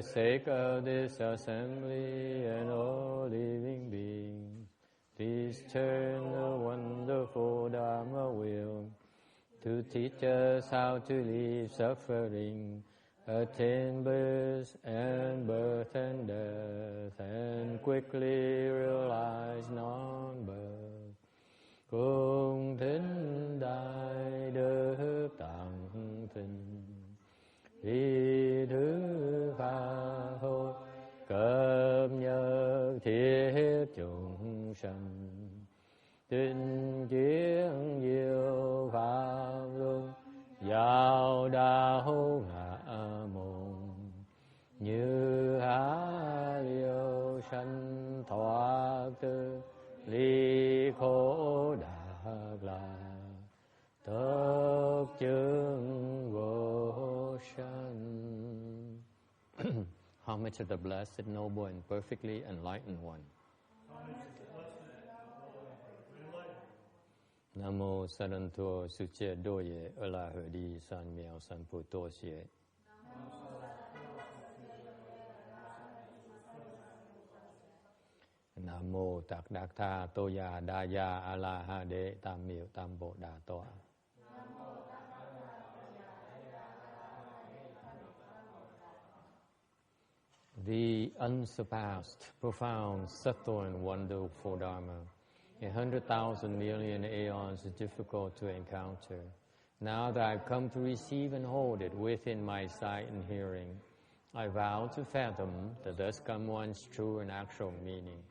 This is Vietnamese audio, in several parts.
sake of this assembly and all living beings, please turn the wonderful Dharma wheel to teach us how to leave suffering, attain bliss and birth and death, and quickly realize non-birth. Cung thính đại đức tạng thinh, ý thứ pháp hội cập nhật thiết chúng sanh, tinh kiến diệu pháp luân giáo đạo ngã môn, như há liêu sanh thoát tư ly khổ đạt là tất chứng vô sanh. Homage to the blessed, noble, and perfectly enlightened one. Nam mô Saranto Suche Doye Ola Hudi San Miao San Puto Xie. Nam mô Tạc Đạc Tha Toya Daya Ala Ha De Tam Miệu Tam Bộ Đà Toa. The unsurpassed, profound, subtle and wonderful Dharma, 100,000 million aeons is difficult to encounter. Now that I've come to receive and hold it within my sight and hearing, I vow to fathom the thus come one's true and actual meaning.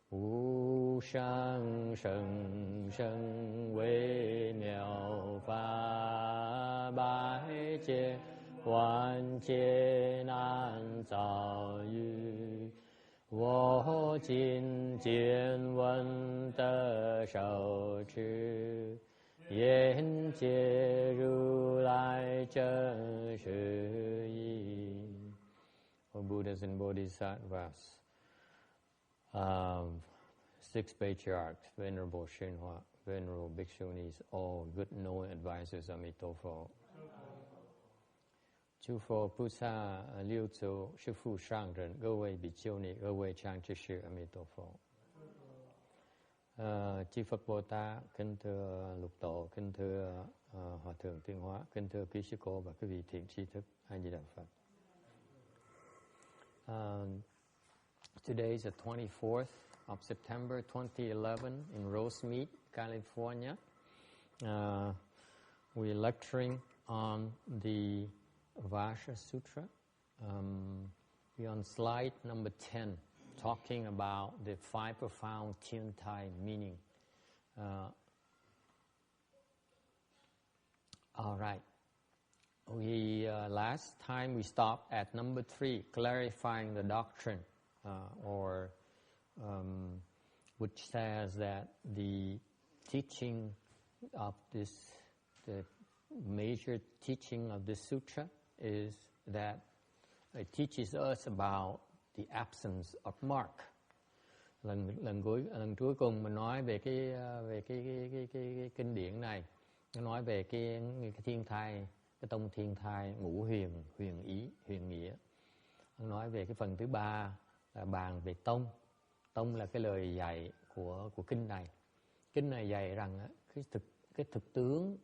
Wu shang sheng sheng wei miao fa bai jie wan jie nan zao yu, wo jin jian wen de shou zhi, yan jie ru lai zhen shi yi. O Buddhas and Bodhisattvas, six patriarchs, Venerable Shenhua, Venerable Bhikshunis, all good knowing advisors, Amitofo. Chư Phật Bồ Tát Liêu Châu Sư Phụ Sang Rần Cơ Vị Bị Chiêu Nị Cơ Vị Trang Chư Sư A Di Đà Phật. Chư Phật Bồ Tát, kính thưa Lục Tổ, kính thưa Hòa Thượng Tuyên Hóa, kính thưa quý sư cô và quý vị thiện tri thức, A Di Đà Phật. Today is the 24th of September 2011 in Rosemead, California. We're lecturing on the Vajra Sutra. We're on slide number 10, talking about the five profound Tiantai meaning. All right. Last time we stopped at number 3, clarifying the doctrine, which says that the teaching of this, the major teaching of this sutra is that it teaches us about the absence of mark. Lần cuối cùng mình nói về cái kinh điển này, nó nói về cái thiên thai, cái tông thiên thai ngũ huyền, huyền ý, huyền nghĩa. Nó nói về cái phần thứ 3 là bàn về tông. Tông là cái lời dạy của kinh này. Kinh này dạy rằng cái thực tướng,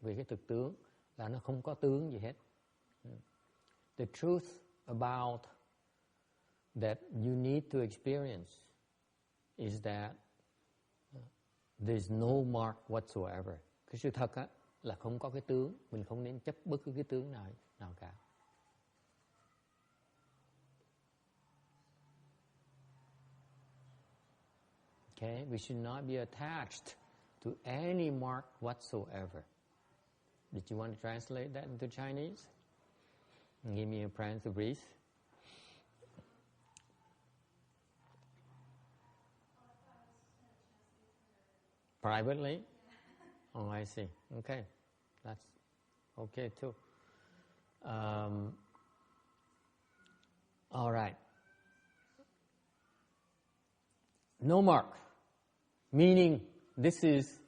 về cái thực tướng là nó không có tướng gì hết. The truth about that you need to experience is that there's no mark whatsoever. Cái sự thật á, là không có cái tướng, mình không nên chấp bất cứ cái tướng nào cả. Okay, we should not be attached to any mark whatsoever. Did you want to translate that into Chinese? Give me a chance to breathe. Privately? Oh, I see. Okay. That's okay too. All right. No mark. Meaning this is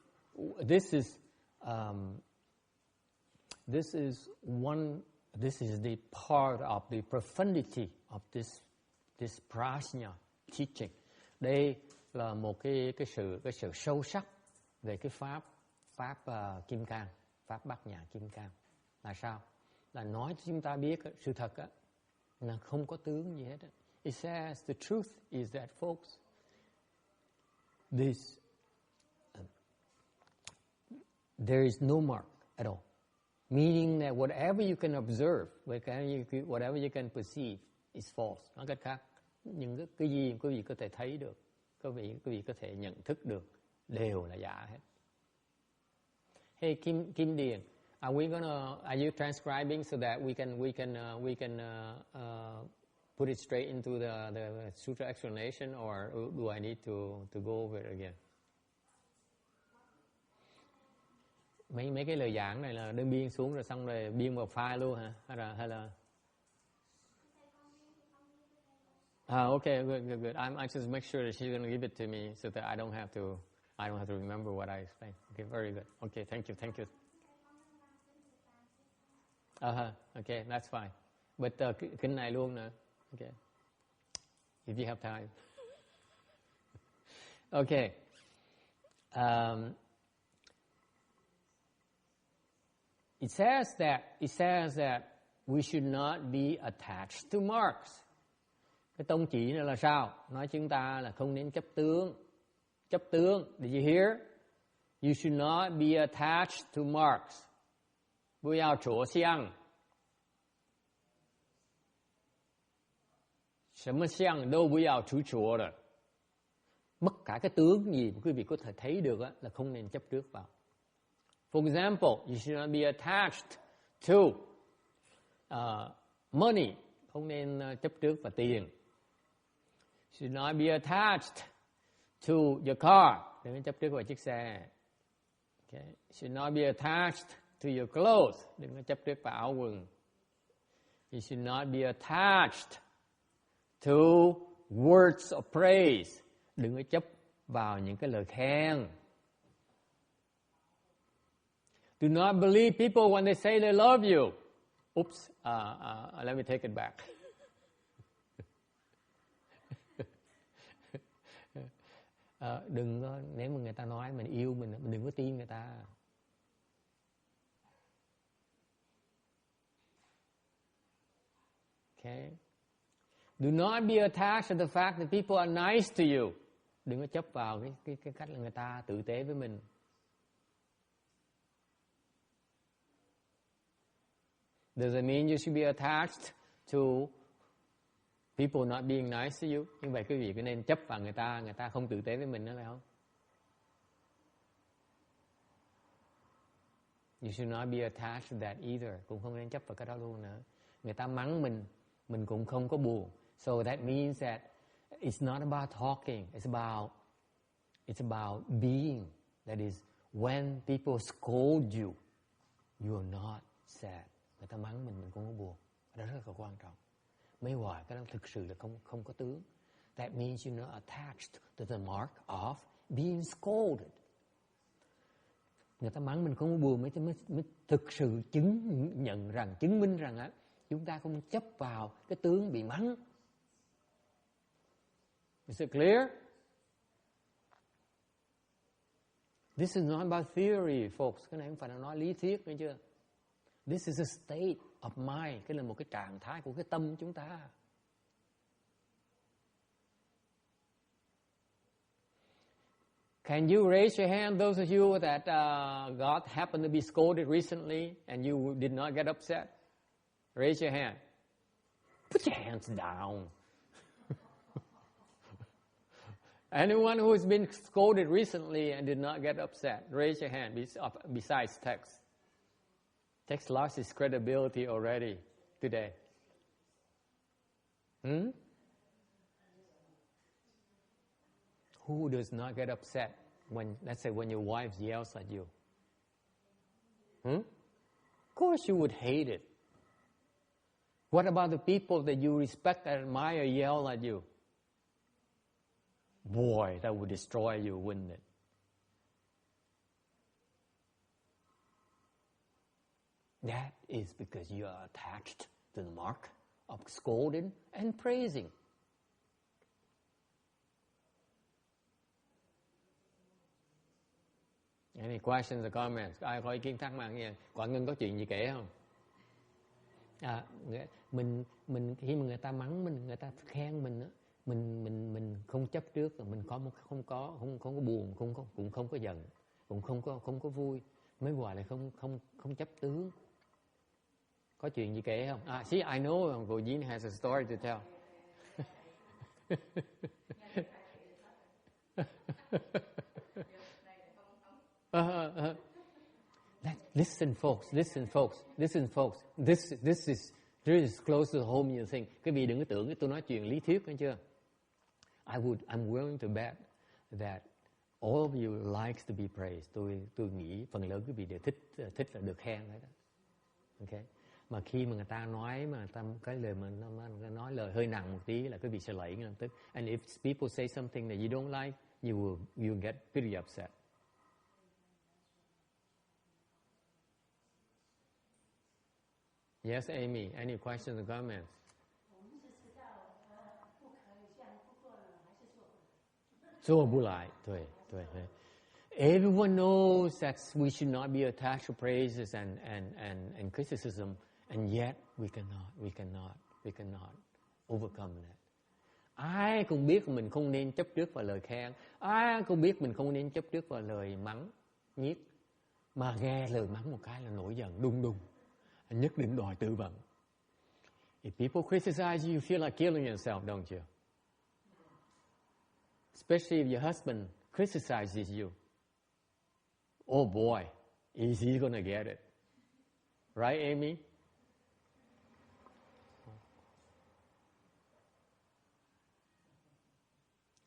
one This is the part of the profundity of this prajna teaching. Đây là một cái sự sâu sắc về cái pháp kim cang, pháp bát nhã kim cang. Là sao? Là nói cho chúng ta biết sự thật á, là không có tướng gì hết. It says the truth is that, folks, there is no mark at all. Meaning that whatever you can observe, whatever you can perceive is false. Nói cách khác, những cái gì quý vị có thể thấy được, quý vị có thể nhận thức được, đều là giả hết. Hey, Kim Điền, are you transcribing so that we can put it straight into the sutra explanation, or do I need to go over it again? Mấy cái lời giảng này là đơn biên xuống rồi xong rồi biên vào file luôn hả? Hay là okay, good. I just make sure that she's going to give it to me so that I don't have to remember what I explained. Okay, very good. Okay, thank you. Okay, that's fine. But kinh này luôn nữa. Okay. If you have time. Okay. It says that we should not be attached to marks. Cái tông chỉ này là sao? Nói chúng ta là không nên chấp tướng. Chấp tướng. Did you hear? You should not be attached to marks. 不要着相。什么相都不要执着的。Bất cả cái tướng gì quý vị có thể thấy được á, là không nên chấp trước vào. For example, you should not be attached to money. Không nên chấp trước vào tiền. Should not be attached to your car. Đừng chấp trước vào chiếc xe. Okay. Should not be attached to your clothes. Đừng chấp trước vào áo quần. You should not be attached to words of praise. Đừng có chấp vào những cái lời khen. Do not believe people when they say they love you. Oops, let me take it back. Đừng có, nếu mà người ta nói mình yêu mình đừng có tin người ta. Okay. Do not be attached to the fact that people are nice to you. Đừng có chấp vào cái cách là người ta tử tế với mình. Does it mean you should be attached to people not being nice to you? Như vậy quý vị có nên chấp vào người ta không tử tế với mình nữa phải không? You should not be attached to that either. Cũng không nên chấp vào cái đó luôn nữa. Người ta mắng mình cũng không có buồn. So that means that it's not about talking. It's about being. That is, when people scold you, you are not sad. Người ta mắng mình cũng không có buồn. Đó rất là quan trọng. Mấy hoài cái đó thực sự là không có tướng. That means you're not attached to the mark of being scolded. Người ta mắng mình không có buồn mới thực sự chứng minh rằng á, chúng ta không chấp vào cái tướng bị mắng. Is it clear? This is not about theory, folks. Cái này không phải là nói lý thuyết nghe chưa? This is a state of mind. Cái là một cái trạng thái của cái tâm chúng ta. Can you raise your hand, those of you that God happened to be scolded recently and you did not get upset? Raise your hand. Put your hands down. Anyone who has been scolded recently and did not get upset, raise your hand besides Tex. Tex lost his credibility already today. Who does not get upset when, let's say, when your wife yells at you? Of course you would hate it. What about the people that you respect and admire yell at you? Boy, that would destroy you, wouldn't it? That is because you are attached to the mark of scolding and praising. Any questions or comments? Ai có ý kiến thắc mắc nha? Quảng Ngân có chuyện gì kể không? Mình khi mà người ta mắng mình, người ta khen mình á, mình không chấp trước, mình không có buồn, cũng không có giận, cũng không có vui, mới gọi là không chấp tướng. Có chuyện gì kể không? See, I know cô Jean has a story to tell. Listen, folks. This is really close to home, you think. Quý vị đừng có tưởng tôi nói chuyện lý thuyết, nghe chưa? I'm willing to bet that all of you likes to be praised. Tôi nghĩ phần lớn quý vị đều thích là được khen đấy đó. Okay. Mà khi mà người ta nói cái lời mà nó nói lời hơi nặng một tí là quý vị sẽ lẫy ngay lập tức. And if people say something that you don't like, you will get pretty upset. Yes, Amy. Any questions or comments?做不来，对。Everyone knows that we should not be attached to praises and criticism, and yet we cannot overcome that. Ai cũng biết mình không nên chấp trước vào lời khen, ai cũng biết mình không nên chấp trước vào lời mắng nhiếc, mà nghe lời mắng một cái là nổi giận đùng, nhất định đòi tự vận. If people criticize you, you feel like killing yourself, don't you? Especially if your husband criticizes you. Oh boy, is he gonna get it? Right, Amy?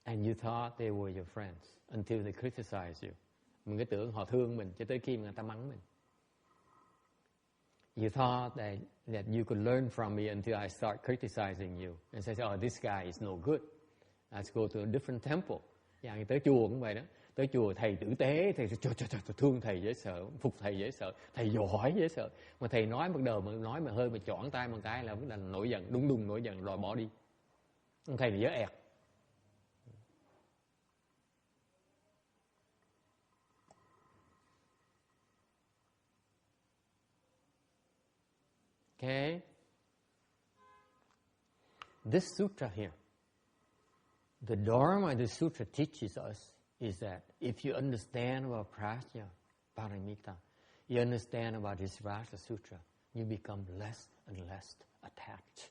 And you thought they were your friends until they criticize you. Mình cứ tưởng họ thương mình cho tới khi người ta mắng mình. You thought that you could learn from me until I start criticizing you. And say, oh, this guy is no good. Let's go to a different temple. Dạng như tới chùa cũng vậy đó. Tới chùa thầy tử tế, thầy thương thầy dễ sợ, phục thầy dễ sợ, thầy giỏi dễ sợ. Mà thầy nói một đời mà nói mà hơi mà chọn tay một cái là vẫn là nổi giận, đùng nổi giận rồi bỏ đi. Thầy thì dễ ẹt. Okay. This sutra here, the Dharma the sutra teaches us is that if you understand about prajna, paramita, you understand about this Vajra sutra, you become less and less attached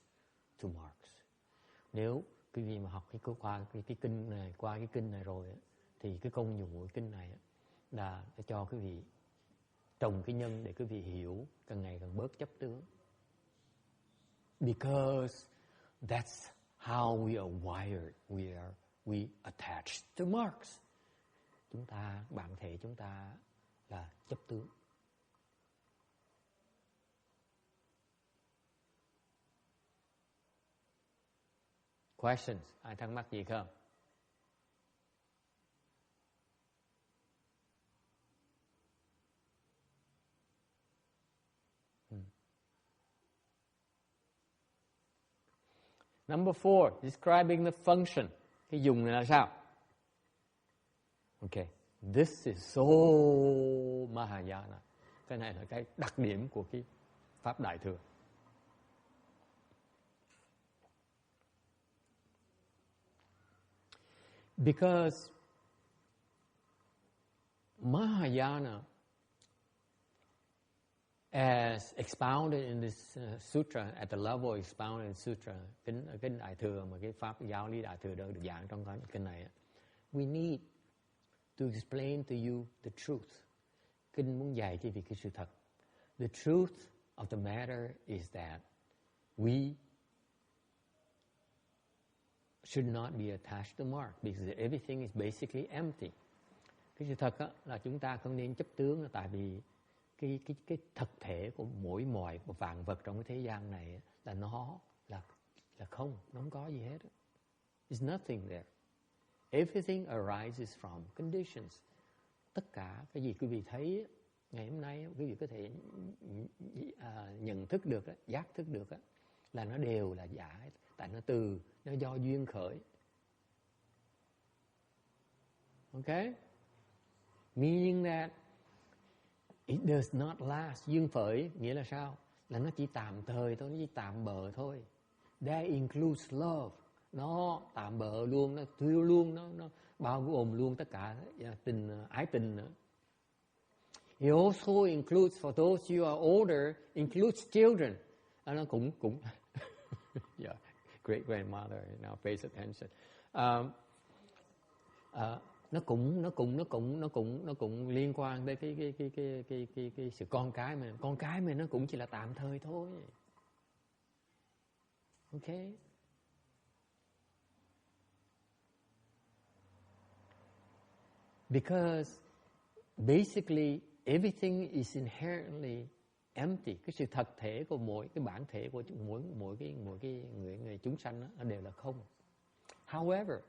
to marks. Nếu quý vị mà học qua cái kinh này, qua cái kinh này rồi thì cái công dụng của kinh này là để cho quý vị trồng cái nhân để quý vị hiểu càng ngày càng bớt chấp tướng. Because that's how we are wired. We attach to marks. Bản thể chúng ta là chấp tướng. Questions? Ai thắc mắc gì không? Number 4, describing the function. Cái dùng này là sao? Okay, this is so Mahayana. Cái này là cái đặc điểm của cái Pháp Đại Thừa. Because Mahayana, as expounded in this sutra, at the level expounded in sutra, kinh Đại Thừa mà cái pháp giáo lý Đại Thừa được giảng trong cái kinh này, we need to explain to you the truth. Kinh muốn dạy cho vị cái sự thật. The truth of the matter is that we should not be attached to mark because everything is basically empty. Cái sự thật là chúng ta không nên chấp tướng là tại vì cái thực thể của mỗi mọi của vạn vật trong cái thế gian này là nó là không, nó không có gì hết. There's nothing there. Everything arises from conditions. Tất cả cái gì quý vị thấy Ngày hôm nay quý vị có thể nhận thức được, giác thức được là nó đều là giả, tại nó do duyên khởi. Okay? Meaning that it does not last. Duyên khởi nghĩa là sao? Là nó chỉ tạm thời thôi, nó chỉ tạm bợ thôi. That includes love. Nó tạm bợ luôn, nó thiêu luôn, nó bao gồm luôn tất cả ái tình nữa. It also includes, for those who are older, includes children. Nó cũng yeah, great grandmother, now pays attention. Nó cũng liên quan tới cái sự con cái mình. Con cái mình nó cũng chỉ là tạm thời thôi. Okay? Because basically everything is inherently empty. Cái sự thật thể của mỗi cái bản thể của mỗi cái người chúng sanh đó, nó đều là không. However,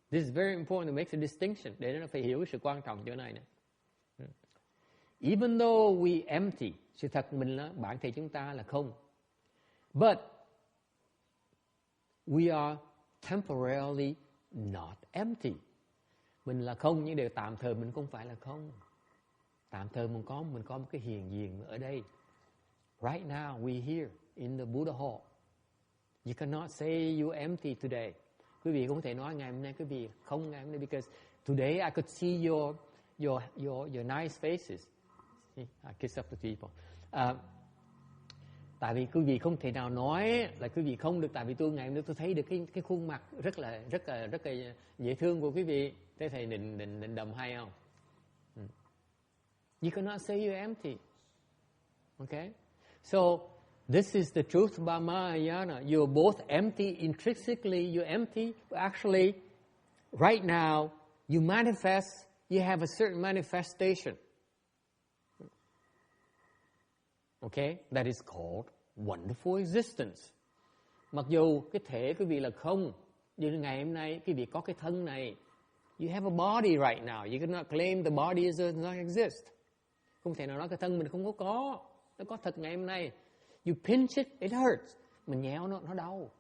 this is very important to make a distinction. Để nó phải hiểu cái sự quan trọng chỗ này nè. Even though we empty, sự thật mình là bản thể chúng ta là không. But we are temporarily not empty. Mình là không nhưng đều tạm thời mình không phải là không. Tạm thời mình có một cái hiện diện ở đây. Right now we here in the Buddha hall. You cannot say you empty today. Quý vị không thể nói ngày hôm nay quý vị không ngày hôm nay, because today I could see your nice faces. I kiss up to people. Tại vì quý vị không thể nào nói là quý vị không được, tại vì ngày hôm nay tôi thấy được cái khuôn mặt rất là dễ thương của quý vị. Thế thầy định đầm hay không? You cannot say you're empty. Okay? So this is the truth about Mahayana. You're both empty intrinsically. You're empty, but actually, right now, you manifest. You have a certain manifestation. Okay, that is called wonderful existence. Mặc dù cái thể quý vị là không, nhưng ngày hôm nay quý vị có cái thân này. You have a body right now. You cannot claim the body does not exist. Không thể nào nói cái thân mình không có. Nó có thật ngày hôm nay. You pinch it hurts. Mình nhéo nó đau.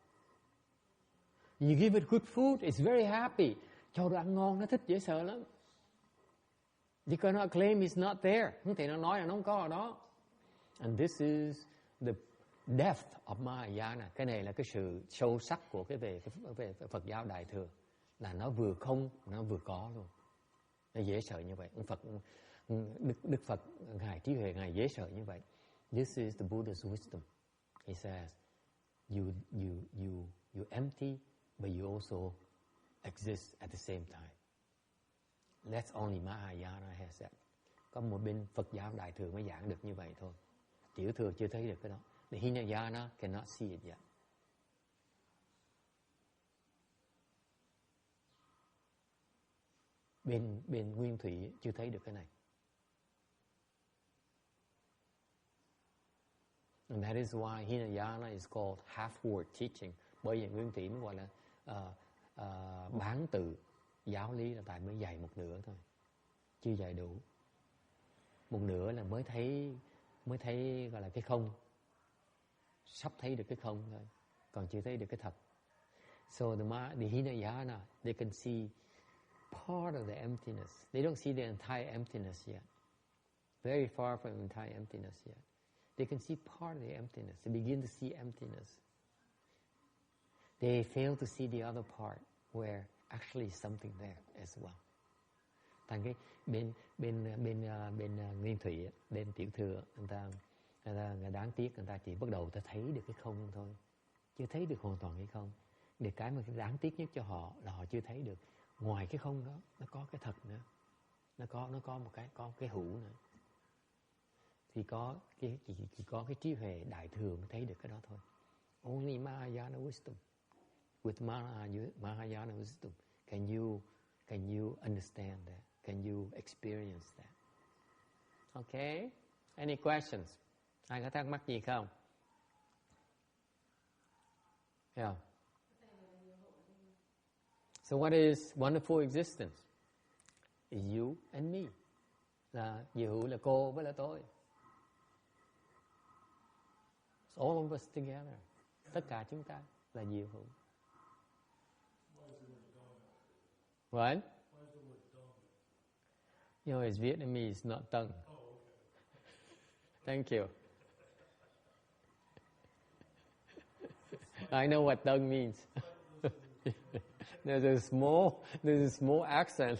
You give it good food, it's very happy. Cho đồ ăn ngon, nó thích, dễ sợ lắm. You cannot claim it's not there. Không thể nào nói là nó không có ở đó. And this is the depth of Mahayana. Cái này là cái sự sâu sắc của về Phật giáo Đại Thừa. Là nó vừa không, nó vừa có luôn. Nó dễ sợ như vậy. Đức Phật, Ngài trí huệ, Ngài dễ sợ như vậy. This is the Buddha's wisdom. He says, you empty, but you also exist at the same time. That's only Mahayana has that. Có một bên Phật giáo Đại Thừa mới giảng được như vậy thôi. Tiểu Thừa chưa thấy được cái đó. The Hinayana cannot see it yet. Bên Nguyên Thủy chưa thấy được cái này. And that is why Hinayana is called half-word teaching. Bởi vì Nguyên Thủy mới gọi là bán tự giáo lý, là tại mới dạy một nửa thôi, chưa dạy đủ. Một nửa là mới thấy gọi là cái không, sắp thấy được cái không thôi, còn chưa thấy được cái thật. So the Hinayana, they can see part of the emptiness. They don't see the entire emptiness yet. Very far from the entire emptiness yet. They can see part of the emptiness. They begin to see emptiness. They fail to see the other part where actually something there as well. Thành cái bên Nguyên Thủy, bên Tiểu Thừa, người ta đáng tiếc, người ta chỉ bắt đầu ta thấy được cái không thôi, chưa thấy được hoàn toàn cái không. Để cái mà đáng tiếc nhất cho họ là họ chưa thấy được ngoài cái không đó nó có cái thật nữa, nó có một cái hữu nữa. Thì chỉ có cái trí huệ Đại Thừa mới thấy được cái đó thôi. Only Mahayana wisdom. With Mahayana wisdom, can you understand that? Can you experience that? Okay. Any questions? Ai có thắc mắc gì không? Yeah. So what is wonderful existence? Is you and me. là diệu hữu là cô với là tôi. It's all of us together. Tất cả chúng ta là diệu hữu. What? You know, it's Vietnamese, not tongue. Thank you. I know what tongue means. There's a small accent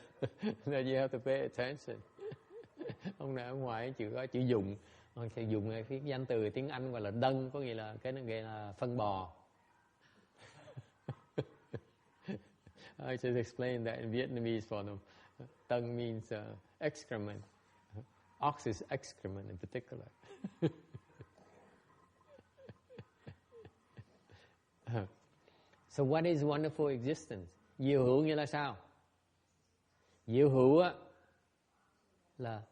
that you have to pay attention. Ông này ở ngoài chữ có chữ dụng, ông sẽ dùng cái danh từ tiếng Anh gọi là đâng, có nghĩa là cái nghĩa là phân bò. I just explained that in Vietnamese for them. Tongue means excrement. Ox is excrement in particular. So what is wonderful existence? Diệu hữu nghĩa là sao? Diệu hữu á là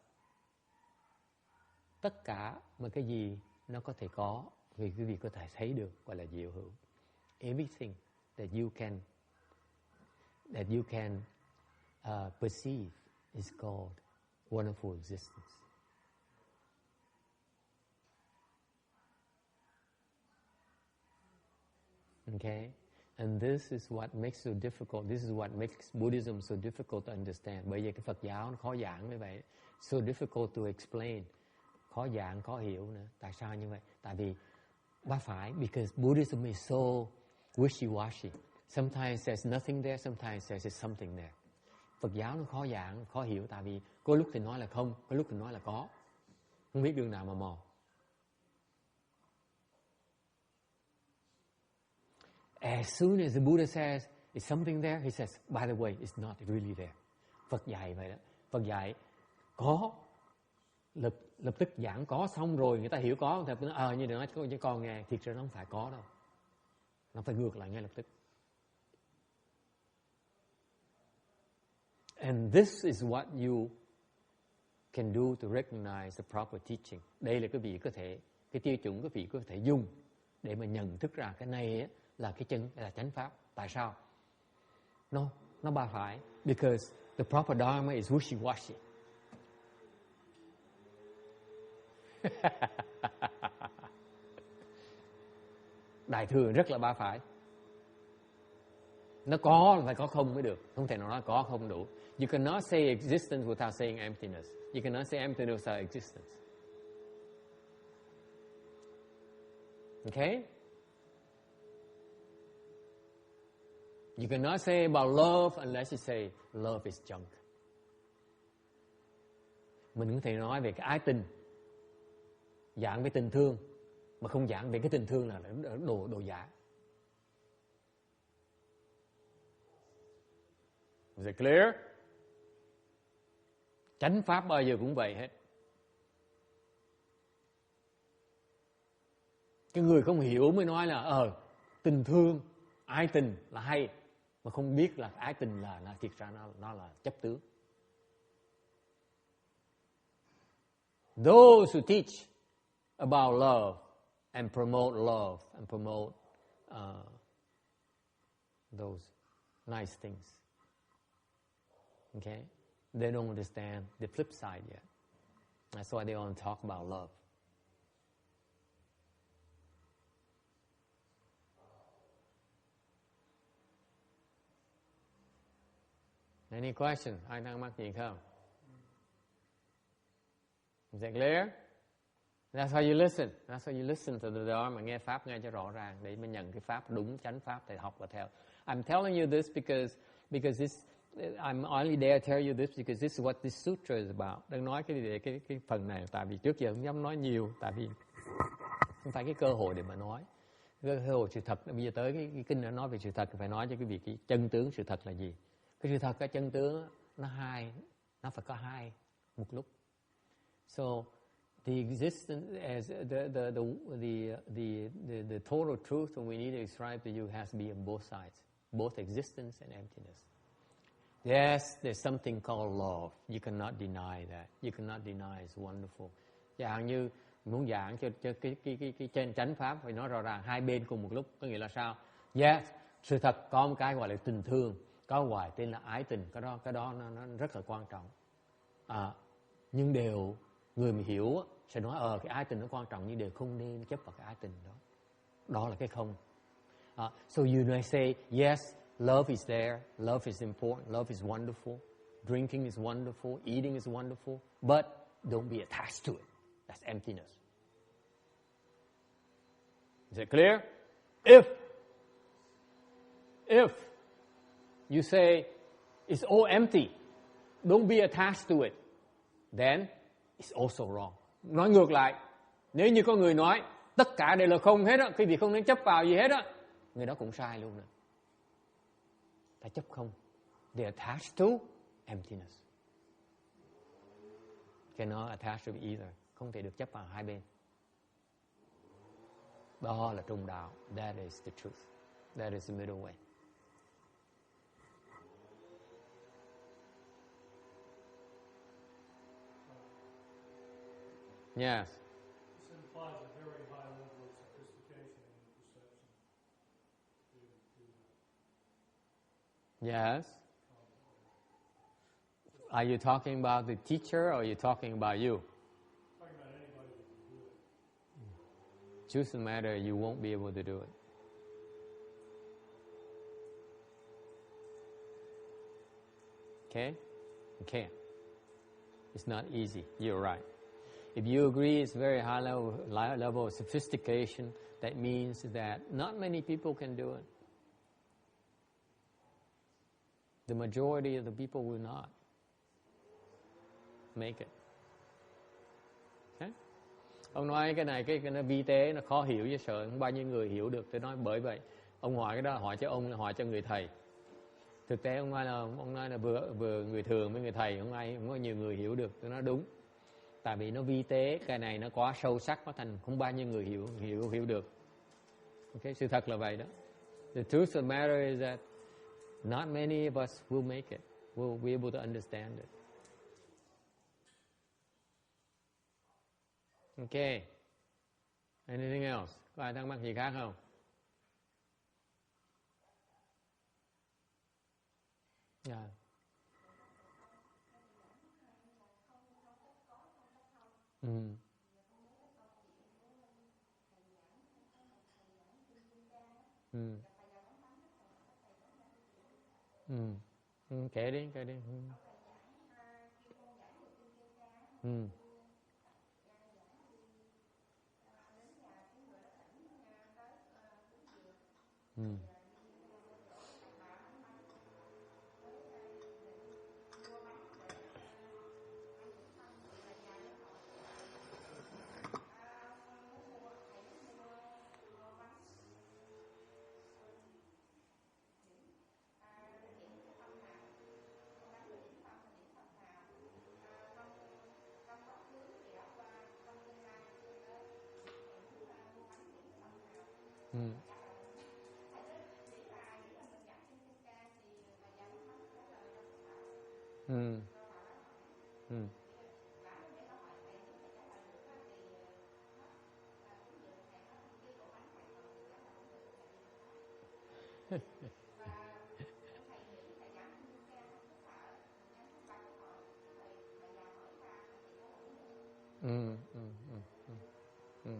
tất cả mà cái gì nó có thể có, vì quý vị có thể thấy được, gọi là diệu hữu. Everything that you can perceive is called wonderful existence. Okay? And this is what makes so difficult. This is what makes Buddhism so difficult to understand. Bởi vì cái Phật giáo nó khó giảng như vậy. So difficult to explain. Khó giảng, khó hiểu nữa. Tại sao như vậy? Tại vì ba phải, because Buddhism is so wishy-washy. Sometimes there's nothing there, sometimes there's something there. Phật giáo nó khó giảng, khó hiểu, tại vì có lúc thì nói là không, có lúc thì nói là có. Không biết đường nào mà mò. As soon as the Buddha says, is something there? He says, by the way, it's not really there. Phật dạy vậy đó. Phật dạy có, lập tức giảng có xong rồi, người ta hiểu có, người ta nói, như nói cho con nghe, thiệt ra nó không phải có đâu. Nó phải ngược lại ngay lập tức. And this is what you can do to recognize the proper teaching. Đây là quý vị có thể, cái tiêu chuẩn quý vị có thể dùng để mà nhận thức ra cái này là cái chân, là chánh pháp. Tại sao? Nó ba phải. Because the proper dharma is wishy-washy. Đại thừa rất là ba phải. Nó có là phải có không mới được. Không thể nào nói có không đủ. You cannot say existence without saying emptiness. You cannot say emptiness without existence. Okay? You cannot say about love unless you say love is junk. Mình không thể nói về cái ái tình, giảng về tình thương, mà không giảng về cái tình thương là đồ giả. Is it clear? Chánh pháp bao giờ cũng vậy hết. Cái người không hiểu mới nói là tình thương, ái tình là hay, mà không biết là ái tình là thiệt ra nó là chấp tướng. Those who teach about love and promote those nice things, okay, they don't understand the flip side yet. That's why they only talk about love. Any question? Ai đang mắc gì không? Is that clear? That's how you listen. That's how you listen to the Dharma. Nghe pháp nghe cho rõ ràng để mà nhận cái pháp đúng, chánh pháp để học và theo. I'm telling you this because this, I'm only there to tell you this because this is what this sutra is about. Đang nói cái phần này tại vì trước giờ không dám nói nhiều, tại vì không phải cái cơ hội để mà nói. Cái cơ hội sự thật, bây giờ tới cái kinh đã nói về sự thật, phải nói cho cái việc cái chân tướng sự thật là gì. Cái sự thật, cái chân tướng nó phải có hai một lúc. So the existence as the total truth when we need to describe to you has to be on both sides, both existence and emptiness. Yes, there's something called love. You cannot deny that. You cannot deny it's wonderful. Chẳng như muốn giảng cho cái trên chánh pháp phải nói rõ ràng hai bên cùng một lúc, có nghĩa là sao? Yes, sự thật có một cái gọi là tình thương, có gọi tên là ái tình, cái đó nó rất là quan trọng. Nhưng đều người mà hiểu sẽ nói cái ái tình nó quan trọng, nhưng đều không nên chấp vào cái ái tình đó. Đó là cái không. So you may say, yes, love is there, love is important, love is wonderful, drinking is wonderful, eating is wonderful, but don't be attached to it. That's emptiness. Is it clear? If you say it's all empty, don't be attached to it, then it's also wrong. Nói ngược lại, nếu như có người nói tất cả đều là không hết á, quý vị không nên chấp vào gì hết á, người đó cũng sai luôn rồi. Ta chấp không. They attached to emptiness. Cannot attach to either. Không thể được chấp vào hai bên. Đó là trung đạo. That is the truth. That is the middle way. Yes. This implies a very high level of sophistication in perception. Yes. Are you talking about the teacher or are you talking about you? Talking about anybody that can do it. Truth of the matter, you won't be able to do it. Okay? You can't. It's not easy. You're right. If you agree it's very high level of sophistication, that means that not many people can do it. The majority of the people will not make it. Okay? Ông nói cái này, cái nó vi tế, nó khó hiểu với sợ, không bao nhiêu người hiểu được. Tôi nói bởi vậy, ông hỏi cái đó hỏi cho ông, hỏi cho người thầy. Thực tế ông nói là vừa người thường với người thầy, không có nhiều người hiểu được. Tôi nói đúng. Tại vì nó vi tế, cái này nó quá sâu sắc, nó thành không bao nhiêu người hiểu được. Okay? Sự thật là vậy đó. The truth of the matter is that not many of us will make it. Will be able to understand it. Okay. Anything else? Có ai thắc mắc gì khác không? Yeah. Kể đi.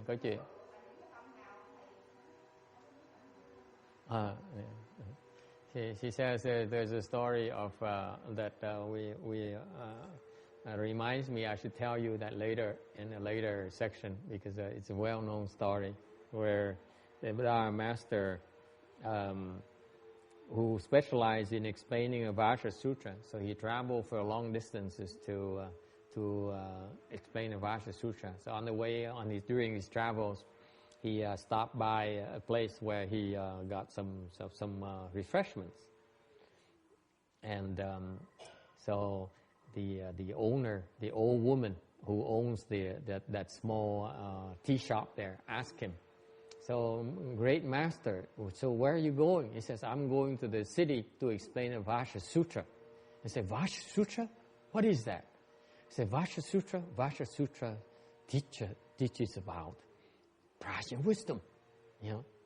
Có chuyện. She says there's a story of that reminds me I should tell you that later in a later section because it's a well-known story where the Buddha master who specialized in explaining a Vajra Sutra, so he traveled for long distances to explain a Vajra Sutra. So on the way, during his travels, he stopped by a place where he got some refreshments, and so the owner, the old woman who owns that small tea shop there, asked him, "So, great master, so where are you going?" He says, "I'm going to the city to explain a Vajra Sutra." He said, "Vajra Sutra? What is that?" He said, Vajra Sutra teaches about prajna wisdom.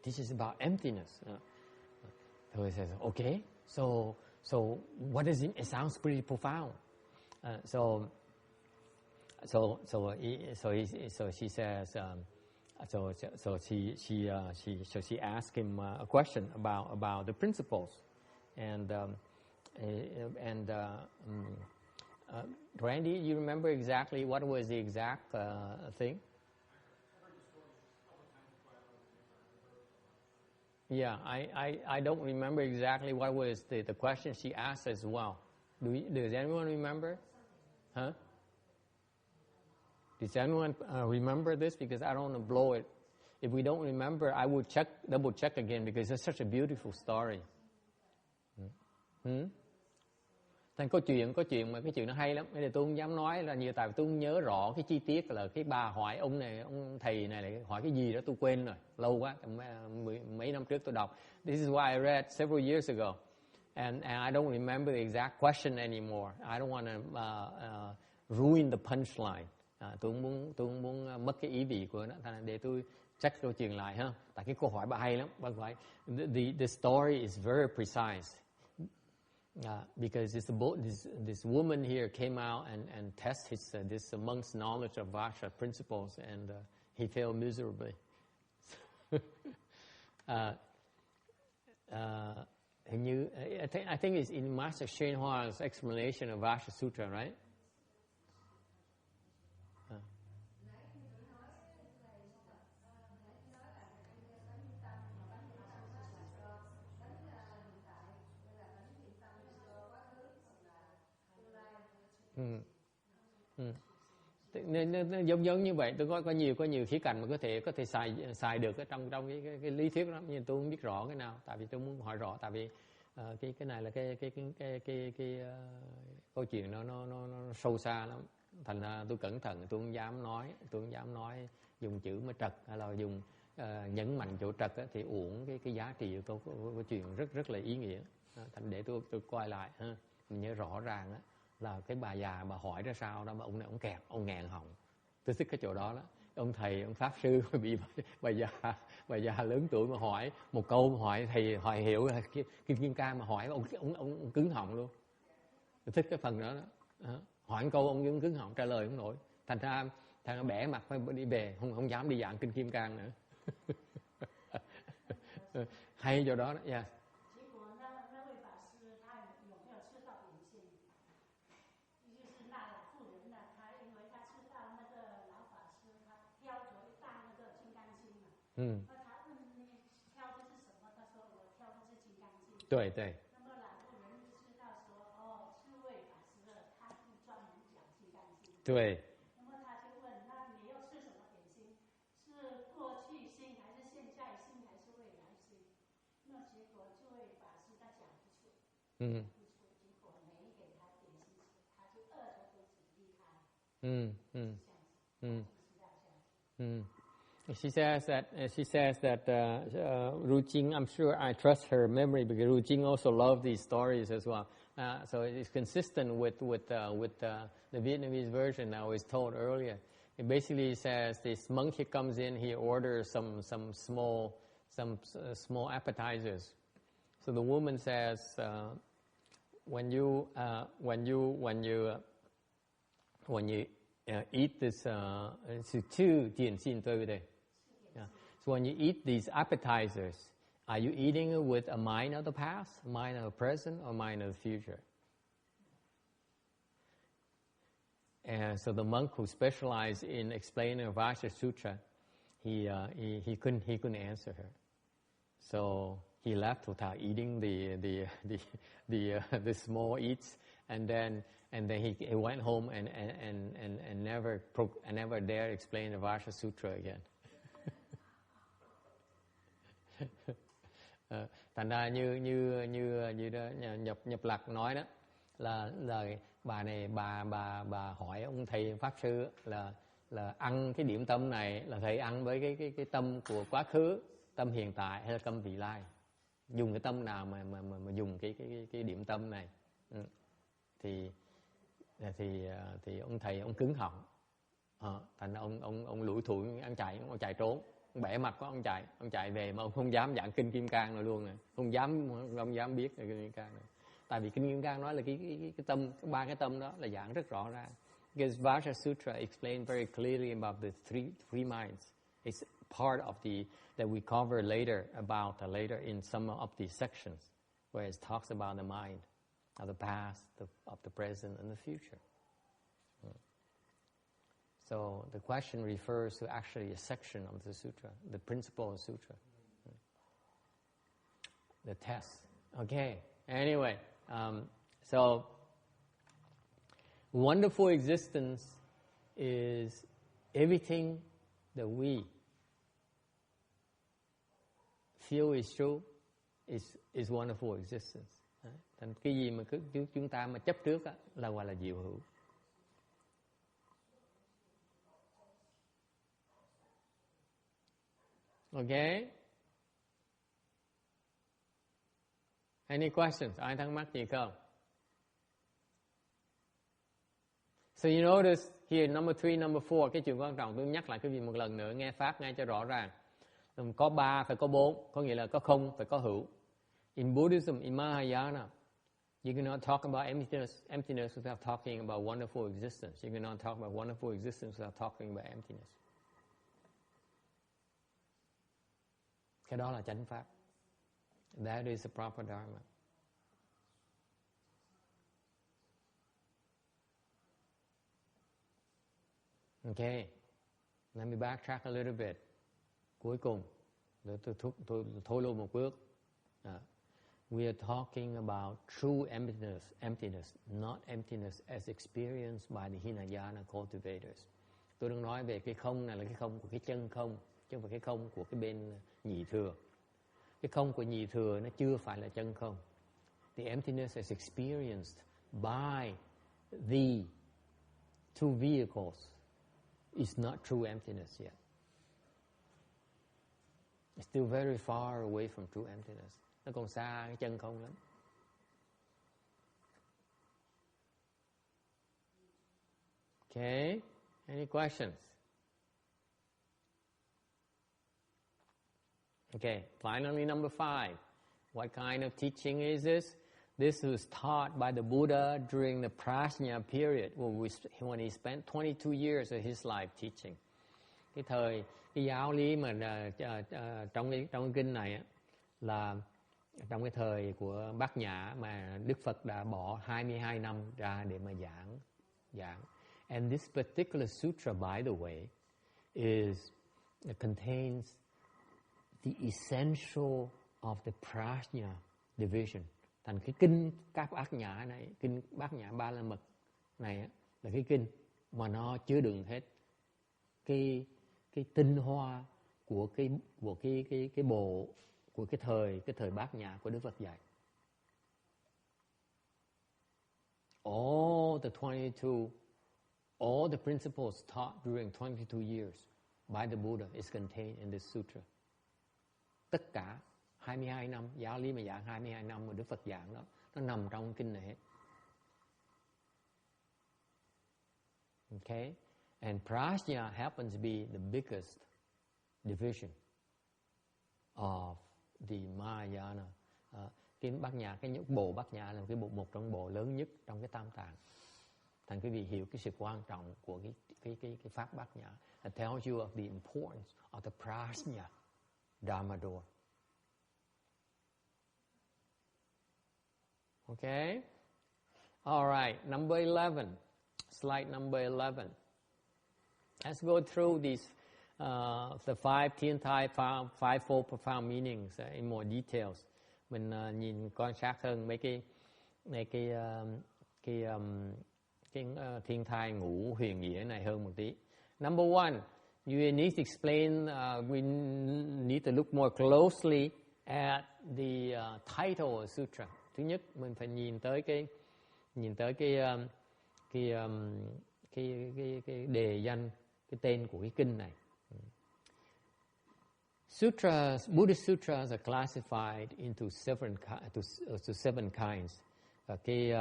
This is about emptiness. So he says, "Okay, so what is it? It sounds pretty profound." So So she says. So she asked him a question about the principles, and Randy, you remember exactly what was the exact thing? Yeah, I don't remember exactly what was the question she asked as well. Does anyone remember? Huh? Does anyone remember this? Because I don't want to blow it. If we don't remember, I will double check again because it's such a beautiful story. Thành có chuyện mà cái chuyện nó hay lắm. Bây giờ tôi không dám nói là nhiều, tại vì tôi không nhớ rõ cái chi tiết là cái bà hỏi ông này, ông thầy này lại hỏi cái gì đó tôi quên rồi, lâu quá, mấy năm trước tôi đọc. This is why I read several years ago, and I don't remember the exact question anymore. I don't want to ruin the punchline. Tôi không muốn mất cái ý vị của nó, thành để tôi check câu chuyện lại ha. Tại cái câu hỏi bà hay lắm, bà hỏi the story is very precise. Because this woman here came out and tested this monk's knowledge of Vajra principles, and he failed miserably. I think it's in Master Shen Hua's explanation of Vajra Sutra, right? Nó giống như vậy. Tôi có nhiều khía cạnh mà có thể xài được ở trong cái lý thuyết đó, nhưng tôi không biết rõ cái nào, tại vì tôi muốn hỏi rõ, tại vì cái này là cái câu chuyện nó sâu xa lắm, thành ra tôi cẩn thận, tôi không dám nói dùng chữ mà trật hay là dùng nhấn mạnh chỗ trật thì uổng cái giá trị của câu chuyện rất là ý nghĩa. Thành để tôi coi lại ha, mình nhớ rõ ràng á là cái bà già bà hỏi ra sao đó mà ông này ông kẹt, ông nghẹn họng. Tôi thích cái chỗ đó đó. Ông thầy, ông pháp sư bị bà già lớn tuổi mà hỏi một câu mà hỏi thầy hỏi hiểu là Kim Kim Cang mà hỏi ông cứng họng luôn. Tôi thích cái phần đó đó. Hỏi một câu ông cứng họng trả lời không nổi. Thành ra bẻ mặt phải đi về, không dám đi giảng Kinh Kim Cang nữa. Hay chỗ đó đó. Yeah. Đúng. She says that Ru Jing, I'm sure I trust her memory because Ru Jing also loved these stories as well. So it's consistent with the Vietnamese version I was told earlier. It basically says this monk here comes in, he orders some small appetizers. So the woman says, when you eat this, so when you eat these appetizers, are you eating it with a mind of the past, a mind of the present, or a mind of the future? And so the monk who specialized in explaining Vajra Sutra, he couldn't answer her. So he left without eating the small eats, and then he went home and never dared explain the Vajra Sutra again. Thành ra như đó, nhập lạc nói đó là bà này bà hỏi ông thầy pháp sư là ăn cái điểm tâm này là thầy ăn với cái tâm của quá khứ, tâm hiện tại hay là tâm vị lai, dùng cái tâm nào mà dùng cái điểm tâm này. Thì ông thầy ông cứng họng, thành ra ông lủi thủi ăn chạy, ông chạy trốn, ông bẻ mặt có ông chạy về mà ông không dám giảng Kinh Kim Cang nữa luôn này, không dám biết Kinh Kim Cang này. Tại vì Kinh Kim Cang nói là cái tâm, ba cái tâm đó là giảng rất rõ ràng. Because Vajra Sutra explained very clearly about the three minds. It's part of that we cover later later in some of these sections, where it talks about the mind of the past, of the present, and the future. So the question refers to actually a section of the sutra, the principle of sutra, the test. Okay. Anyway, so wonderful existence is everything that we feel is true is wonderful existence. Thành cái gì mà chúng ta mà chấp trước là gọi là diệu hữu. Okay. Any questions? Ai thắc mắc gì không? So you notice here number 3, number 4, cái chuyện quan trọng tôi nhắc lại cái gì một lần nữa, nghe pháp nghe cho rõ ràng. Có 3 phải có 4, có nghĩa là có không phải có hữu. In Buddhism, in Mahayana, you cannot talk about emptiness without talking about wonderful existence. You cannot talk about wonderful existence without talking about emptiness. Cái đó là chánh pháp. That is a proper dharma. Okay, let me backtrack a little bit. Cuối cùng, tôi thối lui một bước. We are talking about true emptiness, not emptiness as experienced by the Hinayana cultivators. Tôi đang nói về cái không này là cái không của cái chân không, chứ không phải cái không của cái bên nhị thừa. Cái không của nhị thừa nó chưa phải là chân không. The emptiness is experienced by the two vehicles is not true emptiness yet. It's still very far away from true emptiness. Nó còn xa cái chân không lắm. Okay, any questions? Okay, finally number 5. What kind of teaching is this? This was taught by the Buddha during the Prajna period, when he spent 22 years of his life teaching. Cái giáo lý mà trong cái kinh này á, là trong cái thời của Bát Nhã mà Đức Phật đã bỏ 22 năm ra để mà giảng. And this particular sutra, by the way, contains the essential of the Prajna division. Thành cái kinh các Bát Nhã này, kinh Bát Nhã Ba La Mật này á, là cái kinh mà nó chứa đựng hết cái tinh hoa của cái bộ của cái thời Bát Nhã của Đức Phật dạy. All the principles taught during 22 years by the Buddha is contained in this sutra. Tất cả 22 năm, giáo lý mà giảng 22 năm mà Đức Phật giảng đó, nó nằm trong kinh này hết. Okay? And Prajna happens to be the biggest division of the Mahayana. Cái Bát Nhã, cái bộ Bát Nhã là một trong bộ lớn nhất trong cái Tam Tạng. Thành quý vị hiểu cái sự quan trọng của cái pháp Bát Nhã. It tells you of the importance of the Prajna Dharma door. Okay? All right, number 11. Slide number 11. Let's go through these the 5 thiên thai, 5-fold profound meanings in more details. Mình nhìn quan sát hơn mấy cái thiên thai ngũ huyền nghĩa này hơn một tí. Number 1, you need to explain. We need to look more closely at the title of sutra. Thứ nhất, mình phải nhìn tới cái đề danh, cái tên của cái kinh này. Sutras, Buddhist sutras are classified into seven kinds. Và cái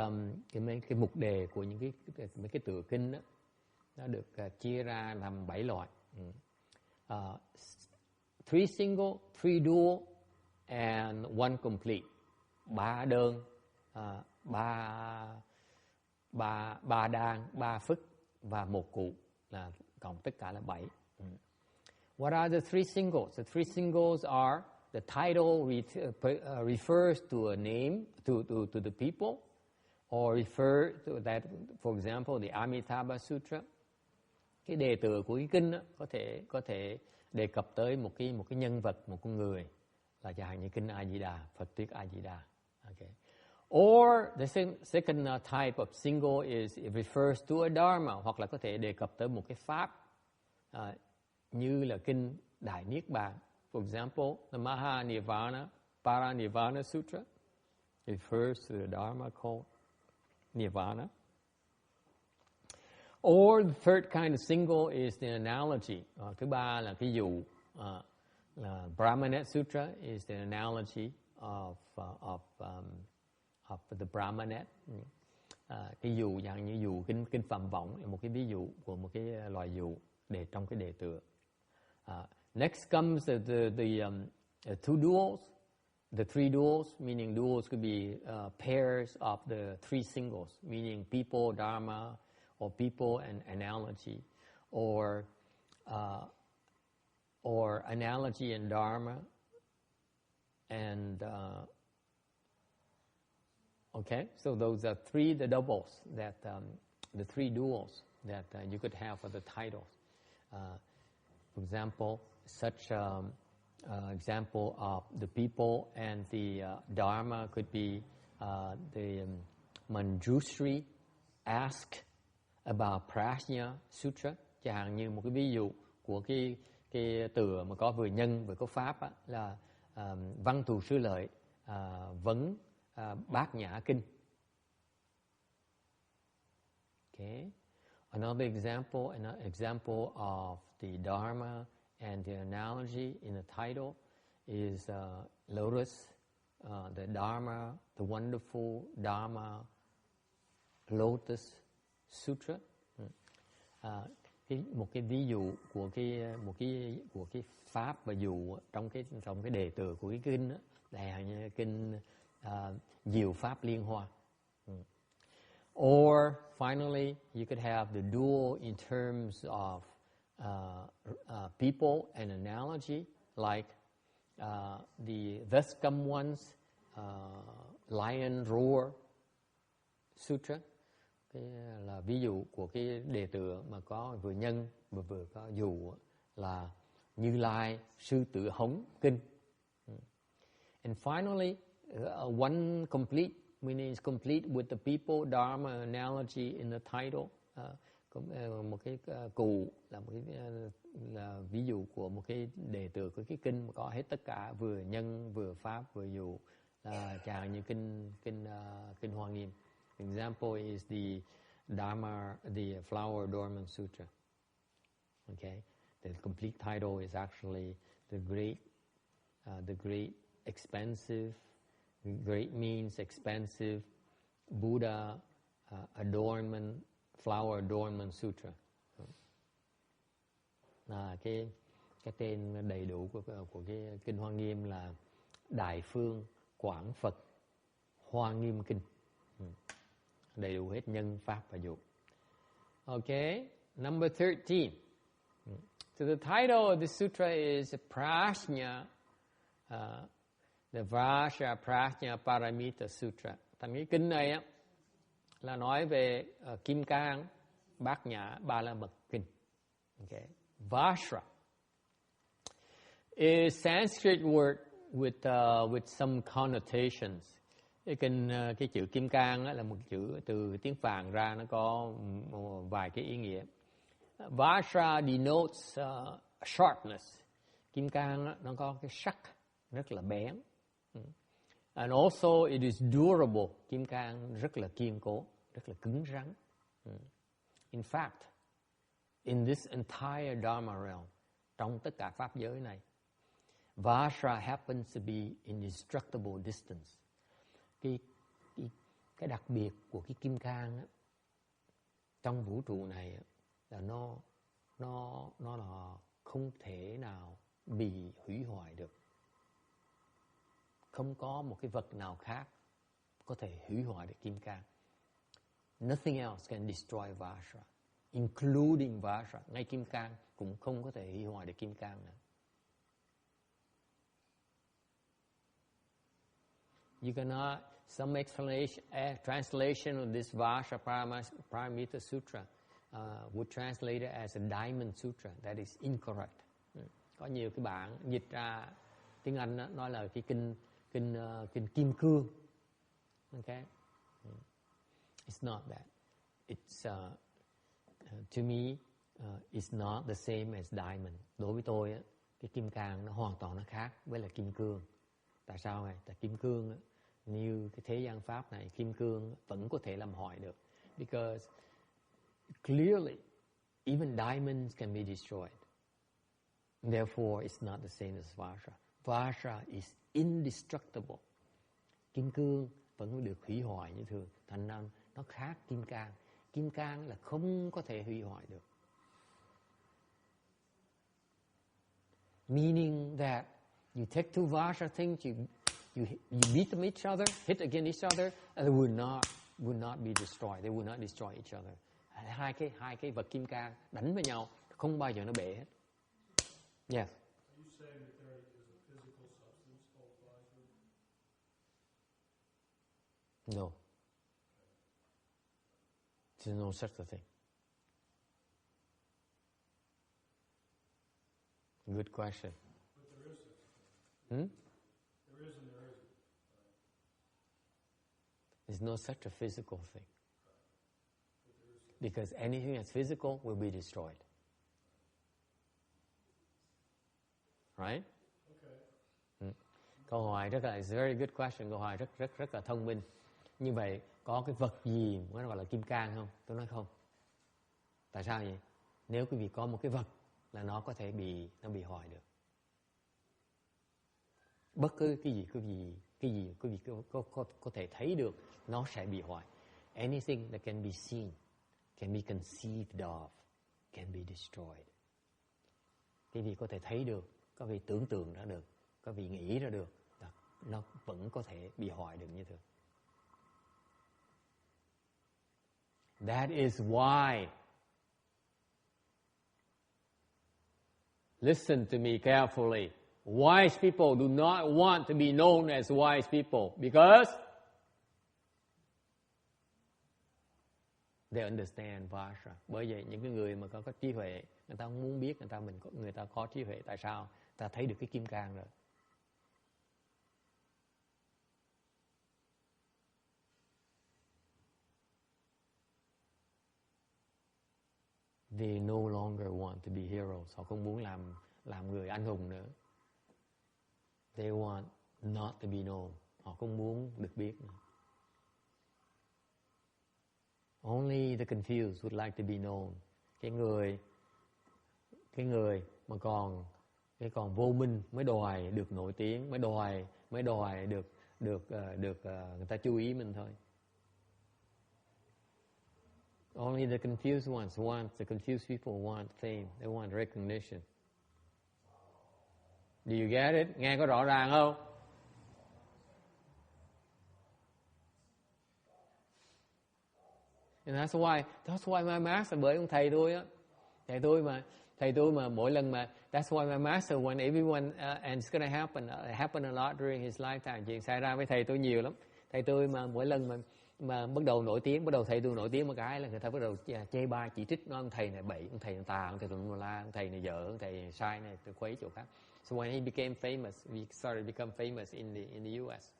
mục đề của mấy cái tựa kinh đó, nó được chia ra làm 7 loại. 3 single, 3 dual, and 1 complete. 3 đơn, 3 đan, 3 phức và một cụ, là cộng tất cả là 7. What are the three singles? The three singles are the title refers to a name, to the people, or refer to that, for example, the Amitabha Sutra. Cái đề tựa của cái kinh đó, có thể đề cập tới một cái nhân vật, một con người, là chẳng hạn như kinh A Di Đà, Phật thuyết A Di Đà. Okay. Or the second type of single is it refers to a dharma, hoặc là có thể đề cập tới một cái pháp, như là kinh Đại Niết Bàn. For example, the Mahanirvana Paranirvana Sutra refers to the dharma called Nirvana. Or the third kind of single is the analogy. Thứ ba là ví dụ, là Brahmanet Sutra is the analogy of the Brahmanet. Cái dụ dạng như dụ kinh Phạm Võng là một cái ví dụ của một cái loài dụ trong cái đề tựa. Next comes the two duals, the three duals, meaning duals could be pairs of the three singles, meaning people, dharma, or people and analogy, or analogy and dharma, and okay. So those are the doubles that the three duals that you could have for the titles. For example, such example of the people and the dharma could be the Manjushri ask about Prajna Sutra. Chẳng hạn như một cái ví dụ của cái tựa mà có vừa nhân vừa có pháp á, là Văn Thù Sư Lợi vấn Bát Nhã Kinh. Okay. Another example of the dharma and the analogy in the title is Lotus, the dharma, the wonderful dharma Lotus Sutra. Một cái ví dụ của cái pháp và dụ trong cái đề tựa của cái kinh đó, là như kinh Diệu Pháp Liên Hoa. Or finally, you could have the dual in terms of people and analogy, like the Thus Come One's Lion Roar Sutra. Cái là ví dụ của cái đề tựa mà có vừa nhân vừa có dụ, là Như Lai Sư Tử Hống Kinh. And finally, one complete, meaning it's complete with the people, dharma, analogy in the title. Một cái cụ là một cái là ví dụ của một cái đề tựa của cái kinh mà có hết tất cả, vừa nhân vừa pháp vừa dụ, là chẳng như kinh Hoa Nghiêm. Example is the Dharma, the Flower Adornment Sutra. Okay, the complete title is actually the great expensive. Great means expensive Buddha adornment, flower adornment sutra. Cái tên đầy đủ của cái kinh Hoa Nghiêm là Đại Phương Quảng Phật Hoa Nghiêm Kinh. Đầy đủ hết nhân, pháp và dụ. Okay, number 13. So the title of the sutra is Prajna, the Vajra Prajna Paramita Sutra. Thành cái kinh này á là nói về Kim Cang Bát Nhã Ba La Mật Kinh. Okay, Vajra is Sanskrit word with some connotations. Cái chữ Kim Cang á là một chữ từ tiếng Phạn ra, nó có vài cái ý nghĩa. Vajra denotes sharpness. Kim Cang á, nó có cái sắc rất là bén. And also it is durable. Kim Cang rất là kiên cố, rất là cứng rắn. In fact, in this entire Dharma realm, trong tất cả pháp giới này, Vajra happens to be indestructible distance. Cái đặc biệt của cái Kim Cang á, trong vũ trụ này á, là nó là không thể nào bị hủy hoại được. Không có một cái vật nào khác có thể hủy hoại được Kim Cang. Nothing else can destroy Vajra, including Vajra. Ngay kim cang cũng không có thể hủy hoại được kim cang nữa. You cannot, some explanation, translation of this Vajra Paramita Sutra would translate it as a diamond sutra. That is incorrect. Có nhiều cái bản dịch ra tiếng Anh đó, nói là cái kinh kim cương. Okay, it's not that. It's to me, it's not the same as diamond. Đối với tôi á, cái kim cang nó hoàn toàn nó khác với là kim cương. Tại sao vậy? Tại kim cương á, như cái thế gian pháp này, kim cương vẫn có thể làm hoại được. Because clearly, even diamonds can be destroyed. Therefore, it's not the same as Vajra. Vajra is indestructible. Kim cương vẫn được hủy hoại như thường. Thành ra nó khác kim cang. Kim cang là không có thể hủy hoại được. Meaning that you take two Vajra things, you beat them each other, hit against each other, and they would not be destroyed. They would not destroy each other. Hai cái vật kim cang đánh với nhau không bao giờ nó bể hết. Yes. Are you saying that there is a physical substance called Vajra? No. There's no such a thing. Good question. But there is such a thing. There is and there isn't. There's no such a physical thing. Because anything that's physical will be destroyed. Right? Okay. Câu hỏi rất là, it's a very good question. Câu hỏi rất là thông minh. Như vậy, có cái vật gì mà nó gọi là kim cang không? Tôi nói không. Tại sao vậy? Nếu quý vị có một cái vật là nó có thể bị hoại được. Bất cứ cái gì quý vị có thể thấy được, nó sẽ bị hoại. Anything that can be seen, can be conceived of, can be destroyed. Cái gì có thể thấy được, có vị tưởng tượng ra được, có vị nghĩ ra được, nó vẫn có thể bị hoại được như thường. That is why, listen to me carefully, wise people do not want to be known as wise people because they understand Vajra. Bởi vậy những cái người mà có trí huệ, người ta không muốn biết người ta có trí huệ. Tại sao? Ta thấy được cái kim cang rồi. They no longer want to be heroes. Họ không muốn làm người anh hùng nữa. They want not to be known. Họ không muốn được biết nữa. Only the confused would like to be known. Cái người mà còn vô minh mới đòi được nổi tiếng, mới đòi được người ta chú ý mình thôi. Only the confused ones want, the confused people want fame. They want recognition. Do you get it? Nghe có rõ ràng không? And that's why my master, bởi ông thầy tôi á, thầy tôi mà mỗi lần mà, that's why my master, when everyone and it's gonna happen a lot during his lifetime. Chuyện xảy ra với thầy tôi nhiều lắm. Thầy tôi mà mỗi lần mà bắt đầu nổi tiếng, bắt đầu thầy tôi nổi tiếng một cái là người ta bắt đầu chê bai chỉ trích, nói ông thầy này bậy, ông thầy này tà, ông thầy tùm la, ông thầy này dở, ông thầy này sai này, tôi khuấy chỗ khác. So when he became famous, we started to become famous in the US,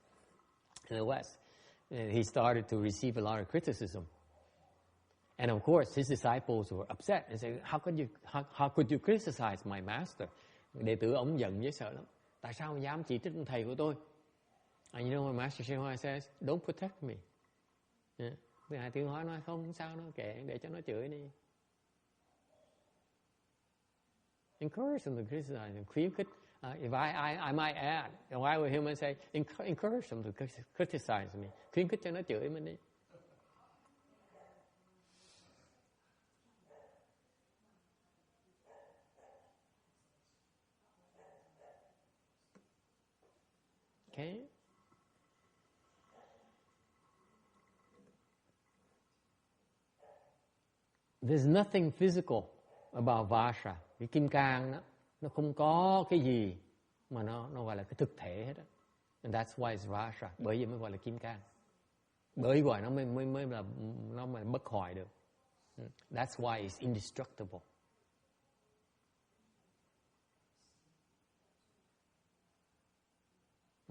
in the West, and he started to receive a lot of criticism. And of course, his disciples were upset and said, how could you criticize my master? Đệ tử ông giận với sợ lắm. Tại sao mà dám chỉ trích ông thầy của tôi? And you know what Master Shinhoi says? Don't protect me. Vì Hạ Tiêu Hóa nói không sao đâu, kệ để cho nó chửi đi. Encourage them to criticize, khuyến khích. If I might add, if I were him, I'd say, encourage them to criticize me. Khuyến khích cho nó chửi mình đi. Okay? There's nothing physical about Vajra. Cái kim cang đó, nó không có cái gì mà nó gọi là cái thực thể hết đó. And that's why it's Vajra. Bởi vì mới gọi là kim cang. Bởi vậy nó mới là nó mới bất hoại được. That's why it's indestructible.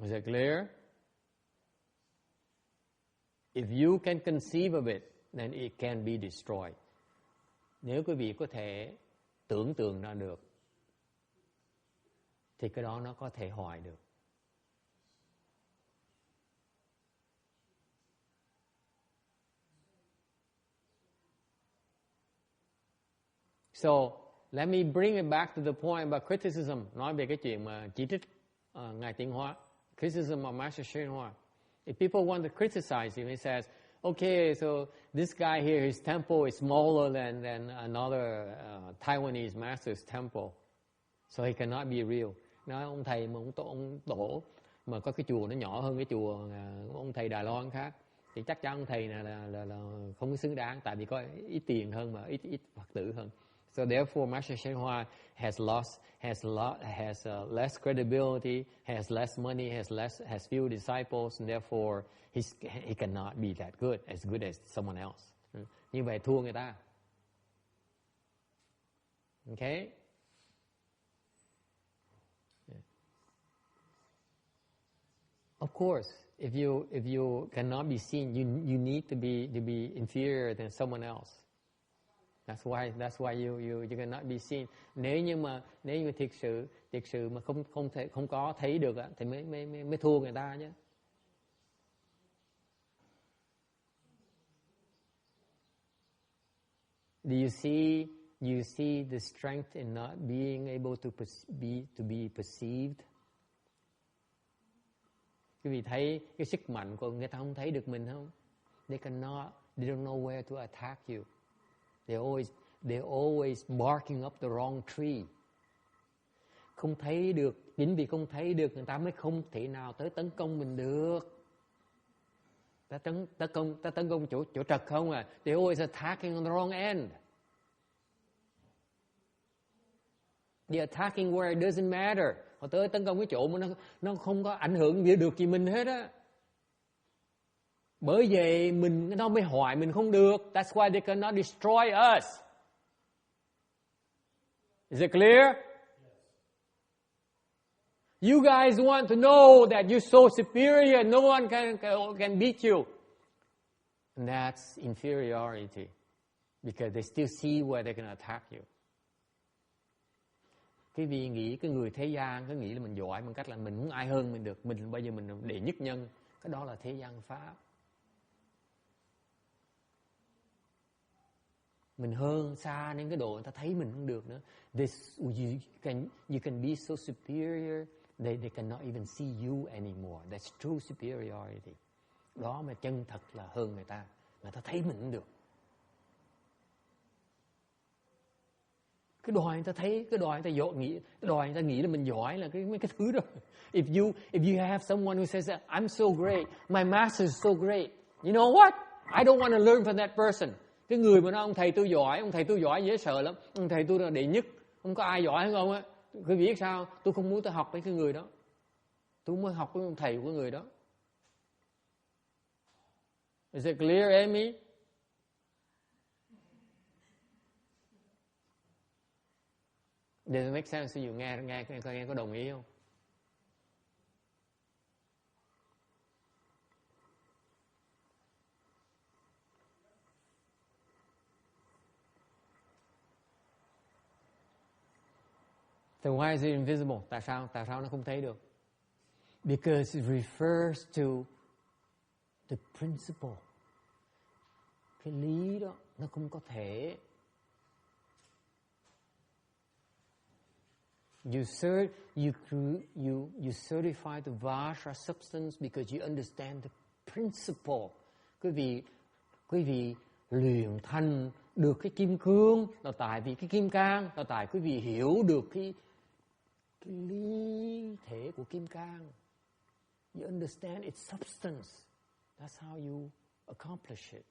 Is that clear? If you can conceive of it, then it can be destroyed. Nếu quý vị có thể tưởng tượng ra được, thì cái đó nó có thể hoại được. So, let me bring it back to the point about criticism. Nói về cái chuyện mà chỉ trích Ngài Tiến Hóa. Criticism of Master Shen Hua. If people want to criticize him, he says, okay, so this guy here, his temple is smaller than another Taiwanese master's temple. So he cannot be real. Nói ông thầy mà ông tổ mà có cái chùa nó nhỏ hơn cái chùa ông thầy Đài Loan khác, thì chắc chắn ông thầy này là không có xứng đáng, tại vì có ít tiền hơn mà ít Phật tử hơn. So therefore, Master Shen Hua has less credibility, has less money, has few disciples, and therefore he cannot be that good as someone else. Như vậy thua người ta. Okay? Of course, if you cannot be seen, you need to be inferior than someone else. That's why you cannot be seen. Nếu như mà thiệt sự mà không có thấy được á, thì mới thua người ta chứ. Do you see the strength in not being able to be perceived? Quý vị thấy cái sức mạnh của người ta không thấy được mình không? They don't know where to attack you. They're always barking up the wrong tree. Không thấy được, chính vì không thấy được người ta mới không thể nào tới tấn công mình được. Ta tấn công chỗ trật không à? They're always attacking on the wrong end. They're attacking where it doesn't matter. Họ tới tấn công cái chỗ mà nó không có ảnh hưởng được gì mình hết á. Bởi vậy nó mới hoại mình không được. That's why they cannot destroy us. Is it clear? You guys want to know that you're so superior and no one can beat you. And that's inferiority. Because they still see where they're going to attack you. Cái vì nghĩ cái người thế gian cứ nghĩ là mình giỏi bằng cách là mình muốn ai hơn mình được, mình bây giờ mình đệ nhất nhân, cái đó là thế gian pháp. Mình hơn xa đến cái độ người ta thấy mình không được nữa. You can be so superior they cannot even see you anymore. That's true superiority. Đó mà chân thật là hơn người ta thấy mình không được. Cái đòi người ta thấy, cái đòi người ta nghĩ là mình giỏi là mấy cái thứ đó. If you have someone who says that I'm so great, my master is so great, you know what? I don't want to learn from that person. Cái người mà nói ông thầy tôi giỏi dễ sợ lắm, ông thầy tôi là đệ nhất, không có ai giỏi hơn ông á. Quý vị biết sao? Tôi không muốn tôi học với cái người đó. Tôi muốn học với ông thầy của người đó. Is it clear, Amy? Does it make sense to you? Nghe có đồng ý không? So why is it invisible? Tại sao nó không thấy được? Because it refers to the principle. Cái lý đó nó không có thể. You certify the Vajra substance because you understand the principle. Quý vị luyện thành được cái kim cương là tại vì cái kim cang, là tại quý vị hiểu được cái lý thể của kim cang. You understand its substance. That's how you accomplish it.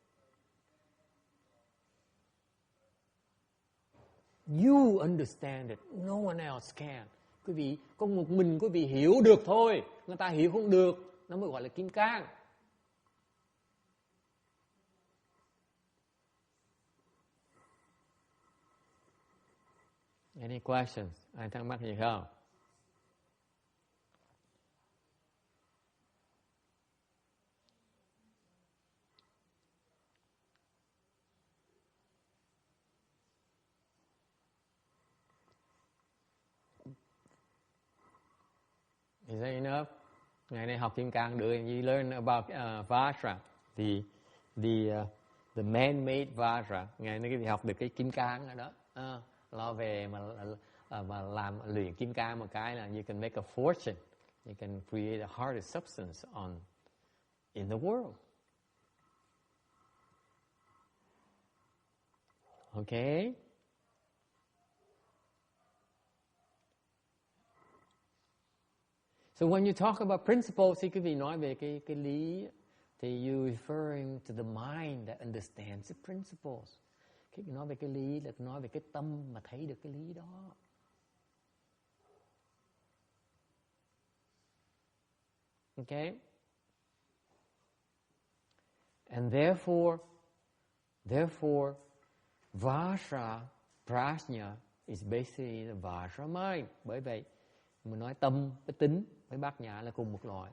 You understand it, no one else can. Quý vị, có một mình quý vị hiểu được thôi, người ta hiểu không được, nó mới gọi là kim cang. Any questions? Ai thắc mắc gì không? Is that enough? Ngày nay học kim cang được. You learn about Vajra, the man-made Vajra. Ngày nay quý vị học được cái kim cang ở đó. Lo về mà làm luyện kim cang một cái là you can make a fortune. You can create the hardest substance in the world. Okay? So when you talk about principles, thì quý vị nói về cái lý, thì you referring to the mind that understands the principles. Khi nói về cái lý là nói về cái tâm mà thấy được cái lý đó. Okay? And therefore, Vajra Prajna is basically the Vajra mind. Bởi vậy, mình nói tâm với tính với bát nhã là cùng một loại.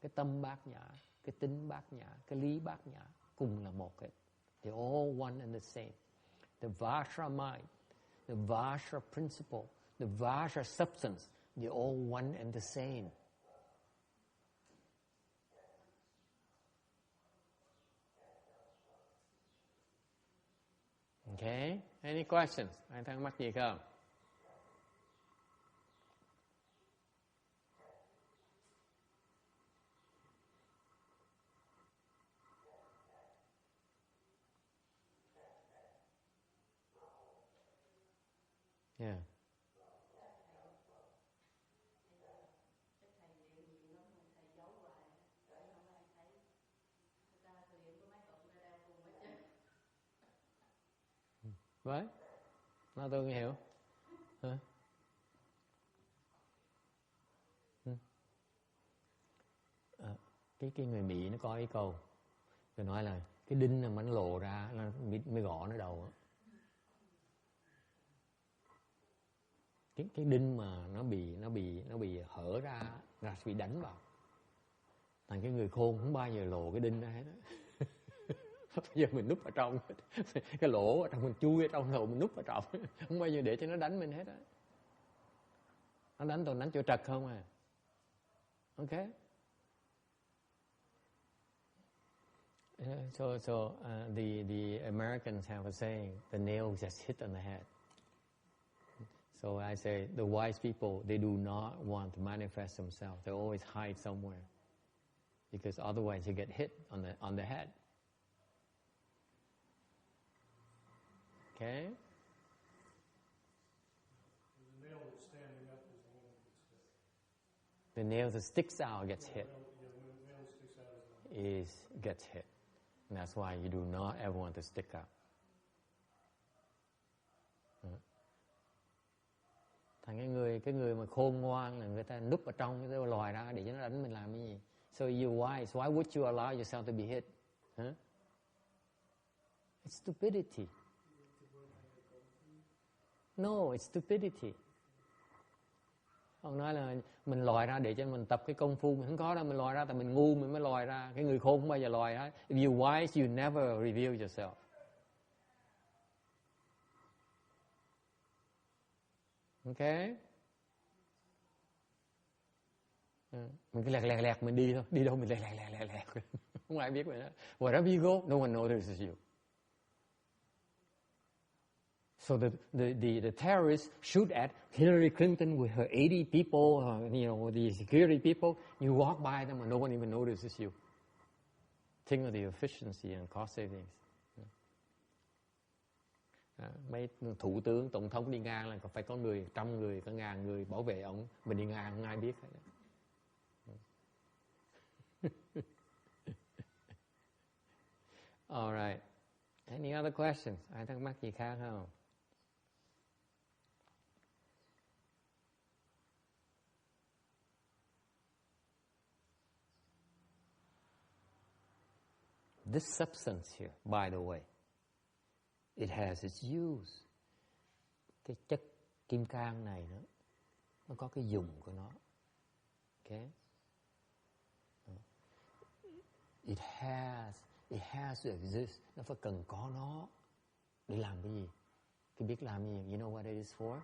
Cái tâm bát nhã, cái tính bát nhã, cái lý bát nhã cùng là một hết. They're all one and the same. The Vajra mind, the Vajra principle, the Vajra substance, they're all one and the same. Okay? Any questions? Ai thắc mắc gì không? Yeah. Vậy? Nói tôi nghe hiểu. Hả? Cái người Mỹ nó có cái câu, người nói là cái đinh mà nó lộ ra là mới gõ nó đầu. Cái đinh mà nó bị hở ra bị đánh vào. Thành cái người khôn không bao giờ lộ cái đinh ra hết á. Bây giờ mình núp ở trong, cái lỗ ở trong mình chui ở trong rồi mình núp ở trong, không bao giờ để cho nó đánh mình hết á. Nó đánh toàn đánh chỗ trật không à. Okay. So the Americans have a saying, the nail just hit on the head. So I say the wise people, they do not want to manifest themselves. They always hide somewhere, because otherwise you get hit on the head. Okay. The nail that's standing up is the one that gets hit. The nail that sticks out gets hit. The nail that sticks out gets hit. And that's why you do not ever want to stick out. Thành cái người mà khôn ngoan là người ta núp ở trong, người ta lòi ra để cho nó đánh mình làm cái gì. So you wise, why would you allow yourself to be hit? Huh? It's stupidity. No, it's stupidity. Ông nói là mình lòi ra để cho mình tập cái công phu, mình không có đâu, mình lòi ra tại mình ngu mình mới lòi ra. Cái người khôn không bao giờ lòi ra. If you're wise, you never reveal yourself. Okay? Mình cứ lẹt mình đi thôi, đi đâu mình lẹt. Không ai biết vậy đó. Wherever you go, no one notices you. So the terrorists shoot at Hillary Clinton with her 80 people, the security people. You walk by them and no one even notices you. Think of the efficiency and cost savings. Mấy thủ tướng, tổng thống đi ngang là phải có người, 100 người, có 1000 người bảo vệ ông. Mình đi ngang không ai biết hết. All right. Any other questions? Ai thắc mắc gì khác không? This substance here, by the way, it has its use. Cái chất kim cang này nó có cái dùng của nó. Okay? It has to exist. Nó phải cần có nó để làm cái gì? Cái biết làm gì? You know what it is for?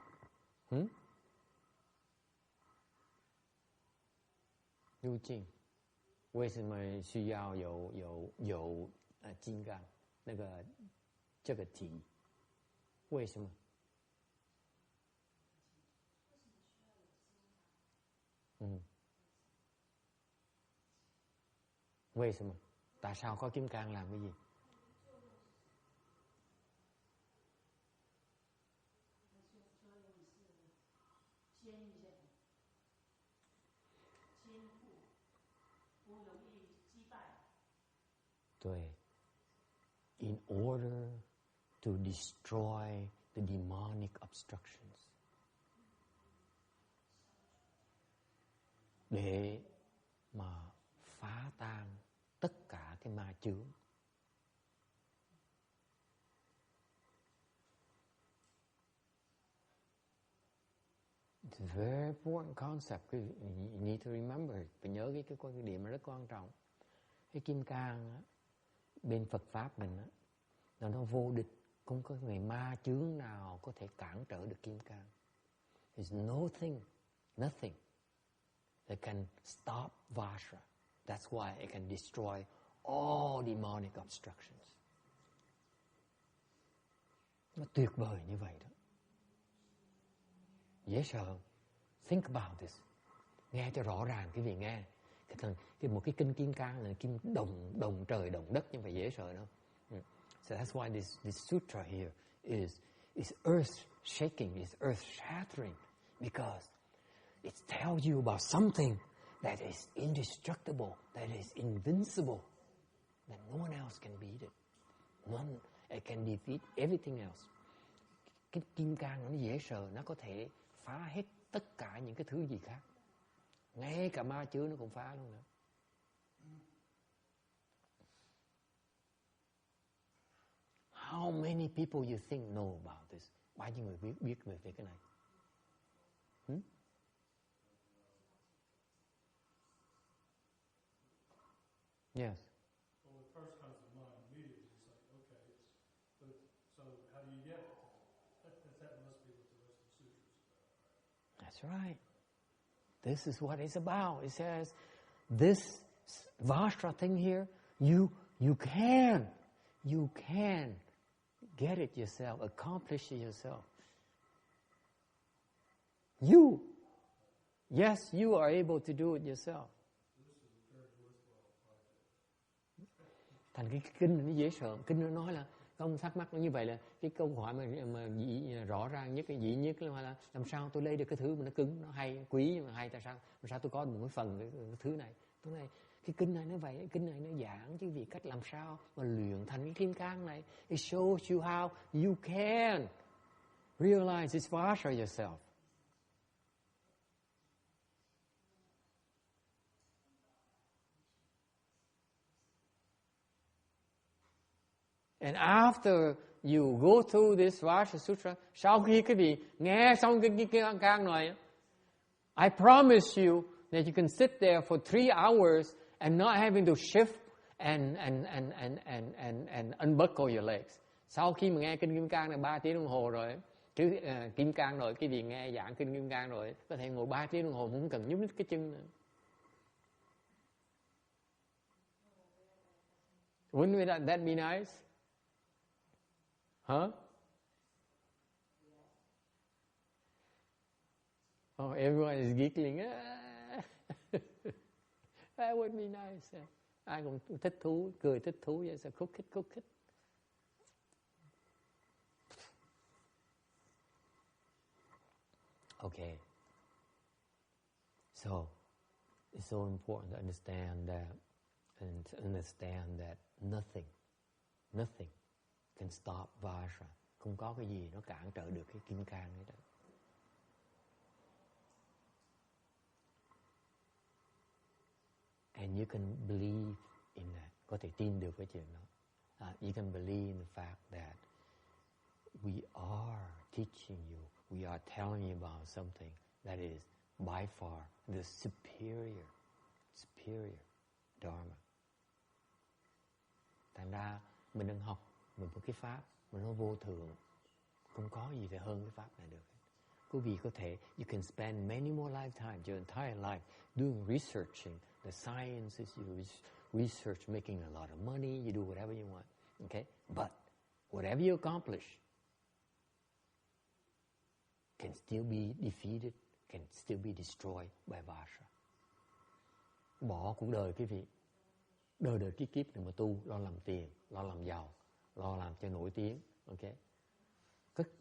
究竟为什么需要有金刚那个这个体？为什么？为什么？ Tại sao có kim cang làm cái gì? In order to destroy the demonic obstructions. Để mà phá tan tất cả cái ma chướng. It's a very important concept. You need to remember. Phải nhớ cái điểm rất quan trọng. Cái kim cang bên Phật Pháp mình nó vô địch. Không có người ma chướng nào có thể cản trở được kim cang. There's nothing that can stop Vajra. That's why it can destroy all demonic obstructions. Nó tuyệt vời như vậy đó. Dễ sợ không? Think about this. Nghe cho rõ ràng quý vị nghe. Một cái kinh kim cang là kim đồng trời đồng đất, nhưng phải dễ sợ đâu. So that's why this sutra here is earth shaking, is earth shattering, because it tells you about something that is indestructible, that is invincible, that no one else can beat it. It can defeat everything else. Cái kim cang nó dễ sợ, nó có thể phá hết tất cả những cái thứ gì khác. Ngay cả ma chướng nó cũng phá luôn nữa. How many people you think know about this? Bao nhiêu người biết về cái này? Yes. Well, the first comes to mind immediately. It's like, okay, so how do you get it? That must be what the rest of the sutra is about, right? That's right. This is what it's about. It says, this Vajra thing here, you can get it yourself, accomplish it yourself. Yes, you are able to do it yourself. Thành cái kinh nó dễ sợ. Kinh nó nói là không thắc mắc như vậy, là cái câu hỏi mà rõ ràng nhất, cái dĩ nhất là làm sao tôi lấy được cái thứ mà nó cứng, nó hay, quý mà hay, tại sao tôi có một cái phần cái thứ này. Cái kinh này nó vậy, kinh này nó giảng chứ vì cách làm sao mà luyện thành cái kim cang này. It shows you how you can realize this Vajra yourself. And after you go through this Vajra Sutra, sau khi quý vị nghe xong cái kim cang này, I promise you that you can sit there for 3 hours and not having to shift and unbuckle your legs. Sau khi mà nghe kinh kim cang này 3 tiếng đồng hồ rồi, kim cang rồi, quý vị nghe giảng kinh kim cang rồi, có thể ngồi 3 tiếng đồng hồ không cần nhúc nhích cái chân nữa. Wouldn't that be nice? Huh? Oh, everyone is giggling. That would be nice. Ai cũng thích thú, cười thích thú vậy. So khúc khích. Okay. So, it's so important to understand that, and to understand that nothing can stop Vajra. Không có cái gì nó cản trở được cái kim cang ấy đó. And you can believe in that. Có thể tin được cái chuyện đó. You can believe in the fact that we are teaching you, we are telling you about something that is by far the superior Dharma. Thành ra mình đang học một cái pháp mà nó vô thượng, không có gì để hơn cái pháp này được. Quý vị có thể, you can spend many more lifetimes, your entire life, doing researching the sciences, you research, making a lot of money, you do whatever you want, okay? But whatever you accomplish can still be defeated, can still be destroyed by Vajra. Bỏ cuộc đời quý vị, đời kiếp để mà tu, lo làm tiền, lo làm giàu, lo làm cho nổi tiếng, okay?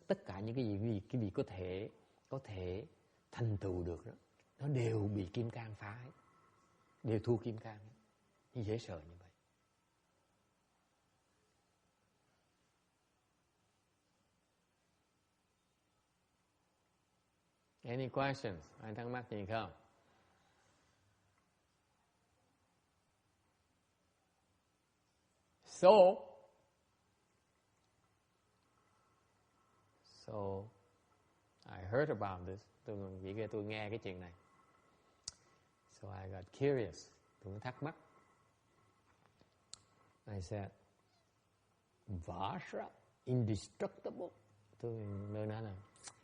Tất cả những cái gì quý vị có thể thành tựu được đó, nó đều bị kim cang phá hết, đều thua kim cang hết. Như dễ sợ như vậy. Any questions? Ai thắc mắc gì không? So I heard about this. Tôi nghe cái chuyện này. So I got curious. Tôi thắc mắc. I said, Vajra, indestructible. Tôi nói là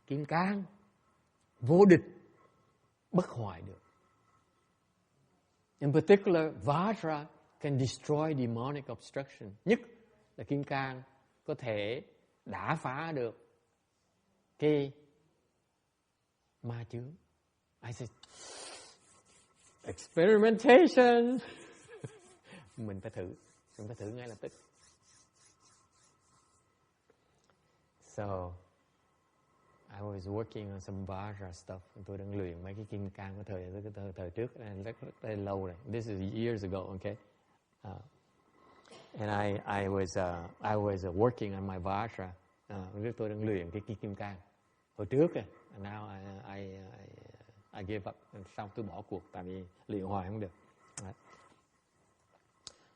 kim cang, vô địch, bất hoại được. In particular, Vajra can destroy demonic obstruction. Nhất là kim cang có thể đả phá được cái ma chướng. I said, experimentation. Mình phải thử ngay lập tức. So I was working on some Vajra stuff. Tôi đang luyện mấy cái kim cang của thời trước, rất lâu rồi. This is years ago, okay? And I was working on my Vajra. Tôi đang luyện cái kim cang hồi trước. And now I gave up. Xong tôi bỏ cuộc tại vì luyện hoài không được.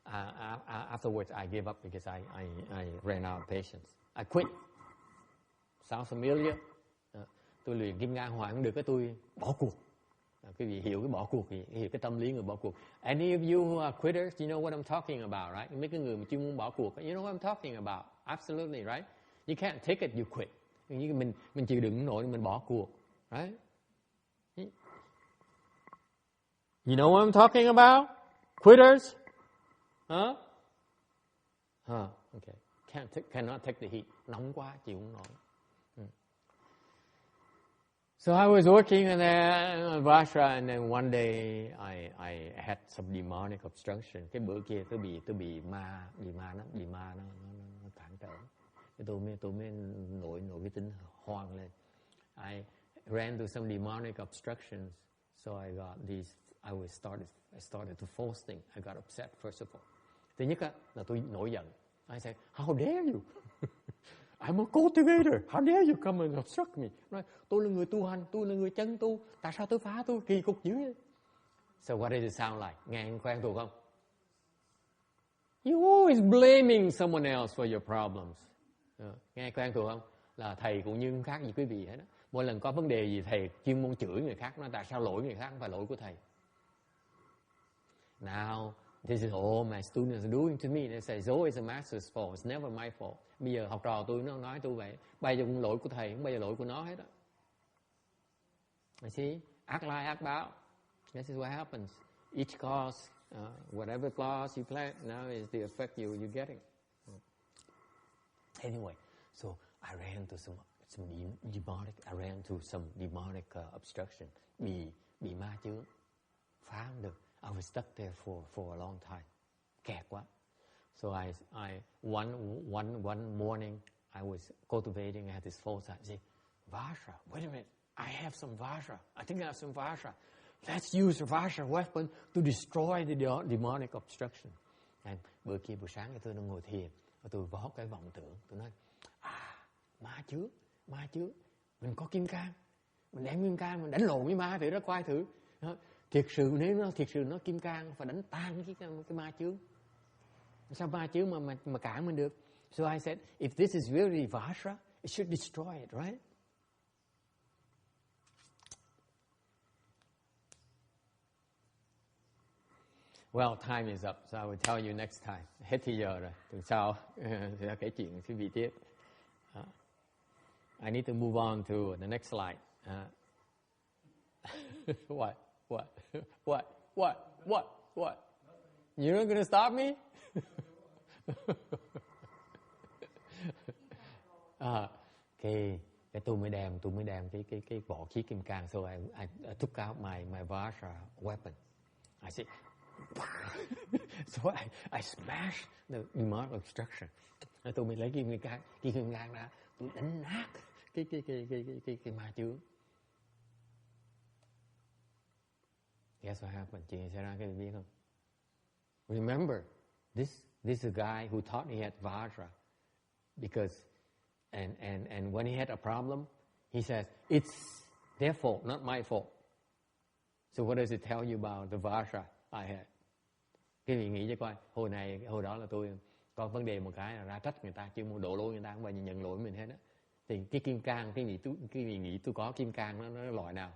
Afterwards I gave up because I ran out of patience. I quit. Sounds familiar? Tôi luyện kim cang hoài không được, cái tôi bỏ cuộc. Quý vị hiểu cái bỏ cuộc gì? Hiểu cái tâm lý người bỏ cuộc. Any of you who are quitters, you know what I'm talking about, right? Mấy cái người mà chuyên muốn bỏ cuộc, you know what I'm talking about? Absolutely, right? You can't take it, you quit. Như mình chịu đựng nổi, mình bỏ cuộc, right? You know what I'm talking about? Quitters? Huh? Okay. Cannot take the heat. Nóng quá, chịu không nổi. So I was working in Vajra, and then one day I had some demonic obstruction. Cái bữa kia tôi bị ma nó cản trở. Tôi mới nổi cái tính hoang lên. I ran to some demonic obstructions, so I started to forcing. I got upset first of all. Thứ nhất là tôi nổi giận. I said, how dare you? I'm a cultivator. How dare you come and obstruct me? Nói, tôi là người tu hành, tôi là người chân tu. Tại sao tôi phá tôi? Kỳ cục dữ vậy. So what does it sound like? Nghe quen thuộc không? You always blaming someone else for your problems. Nghe quen thuộc không? Là thầy cũng như khác như quý vị hết đó. Mỗi lần có vấn đề gì thầy chuyên môn chửi người khác. Nói tại sao lỗi người khác không phải lỗi của thầy. Now, this is all my students are doing to me. They say, it's always the master's fault. It's never my fault. Bây giờ học trò tôi nó nói tôi vậy. Bây giờ cũng lỗi của thầy, không bao giờ lỗi của nó hết á. You see? Ác lai, ác báo. This is what happens. Each cause, whatever cause you plant, now is the effect you're getting. Anyway, so I ran to some demonic obstruction. Bị ma chướng. Phá không được. I was stuck there for a long time. Kẹt quá. So one morning I was cultivating. I had this false idea. I said, Vajra, wait a minute. I have some Vajra. I think I have some Vajra. Let's use the Vajra weapon to destroy the demonic obstruction. And bữa sáng tôi đang ngồi thiền. Tôi vó cái vọng tưởng, tôi nói ma chướng, mình có kim cang, mình đem kim cang mình đánh lộn với ma thử đó, coi thử. Thiệt sự nếu nó thiệt sự nó kim cang phải đánh tan cái ma chướng. Sao ma chướng mà cản mình được? So I said, if this is really Vajra, it should destroy it, right? Well, time is up, so I will tell you next time. Hết thì giờ rồi, tuần sau sẽ kể chuyện quý vị tiếp. I need to move on to the next slide. What? You're not going to stop me? Cái tôi mới đem cái vỏ khí kim cang. So I took out my Vajra weapon. I said, so I smashed the mark of destruction. Tôi mới lấy kim cang ra, tôi đánh nát cái ma chướng. Guess what happened? Chị sẽ ra cái gì biết không? Remember, this is a guy who thought he had Vajra, because and when he had a problem, he says it's their fault, not my fault. So what does it tell you about the Vajra I had? Cái vị nghĩ cho coi, hồi đó là tôi có vấn đề một cái là ra trách người ta, chứ muốn đổ lỗi người ta, không phải nhận lỗi mình hết á. Thì cái kim cang, cái vị nghĩ tôi có kim cang nó loại nào?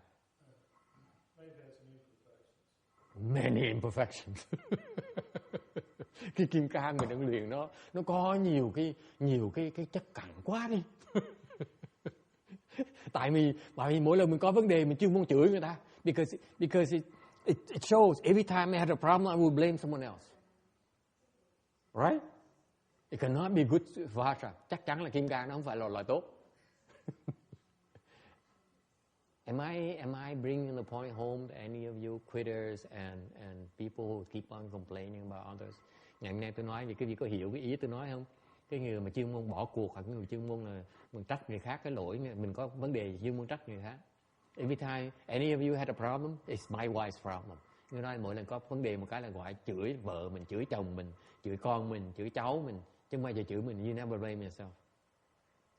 Many imperfections. Cái kim cang mình đang luyện nó có nhiều cái chất cặn quá đi. Tại vì mỗi lần mình có vấn đề mình chưa muốn chửi người ta, because it shows every time I had a problem I would blame someone else. Right? It cannot be good Vajra. Chắc chắn là kim cang nó không phải là loại tốt. Am I bringing the point home to any of you quitters and people who keep on complaining about others? Ngày hôm nay tôi nói vì quý vị có hiểu cái ý tôi nói không? Cái người mà chuyên môn bỏ cuộc, hoặc người chuyên môn là mình trách người khác cái lỗi, mình có vấn đề chuyên môn trách người khác. Every time any of you had a problem, it's my wife's problem. Người nói mỗi lần có vấn đề một cái là gọi chửi vợ mình, chửi chồng mình, chửi con mình, chửi cháu mình, chứ không bao giờ chửi mình. You never blame yourself.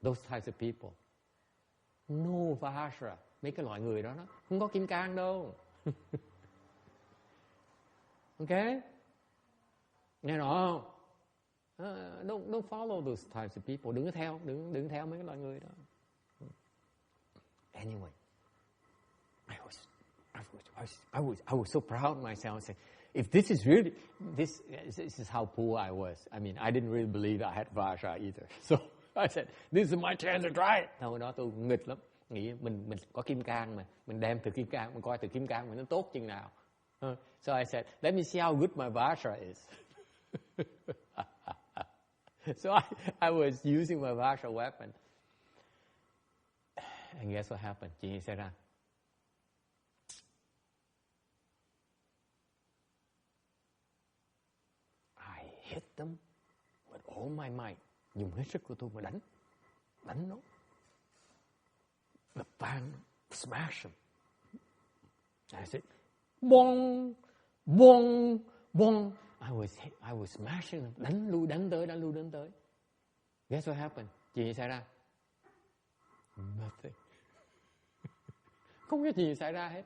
Those types of people. No Vajra. Mấy cái loại người đó không có kim cang đâu. Ok? Nghe rõ không? Don't follow those types of people. Đừng theo mấy cái loại người đó. Anyway, I was so proud of myself. I said, if this is really this is how poor I was. I mean, I didn't really believe I had Vajra either. So I said, this is my chance to try it. Hồi đó tôi nghịch lắm. Nghĩ mình có kim cang mà, mình đem từ kim cang, mình coi từ kim cang mình nó tốt chừng nào. So I said, let me see how good my Vajra is. So I was using my Vajra weapon. And guess what happened? Chị sẽ ra. I hit them with all my might. Dùng hết sức của tôi mà đánh nó. The bang, smash him. I said, bong, bong, bong. I was smashing him. Đánh tới. Guess what happened? Chuyện gì xảy ra? Nothing. Không có gì xảy ra hết.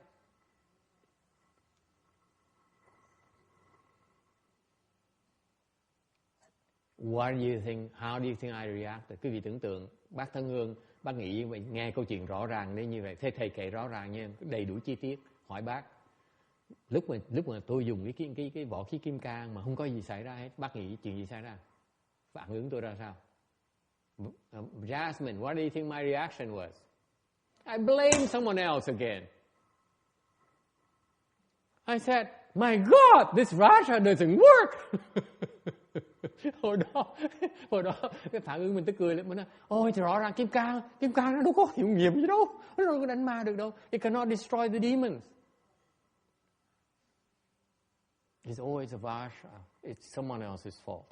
What do you think? How do you think I reacted? Quý vị tưởng tượng, bác Thân Hương, bác nghĩ nghe câu chuyện rõ ràng đến như vậy, thế thầy kể rõ ràng nha, đầy đủ chi tiết. Hỏi bác, lúc mà tôi dùng cái vỏ khí kim cang mà không có gì xảy ra hết, bác nghĩ chuyện gì xảy ra? Phản ứng tôi ra sao? Jasmine, what do you think my reaction was? I blame someone else again. I said, my God, this Vajra doesn't work. Hồi đó cái phản ứng mình tức cười lên, mình nói, ôi thì rõ ràng kim cang nó đâu có hiệu nghiệm gì đâu, nó đâu có đánh ma được đâu. It cannot destroy the demons. It's always a Vajra. It's someone else's fault.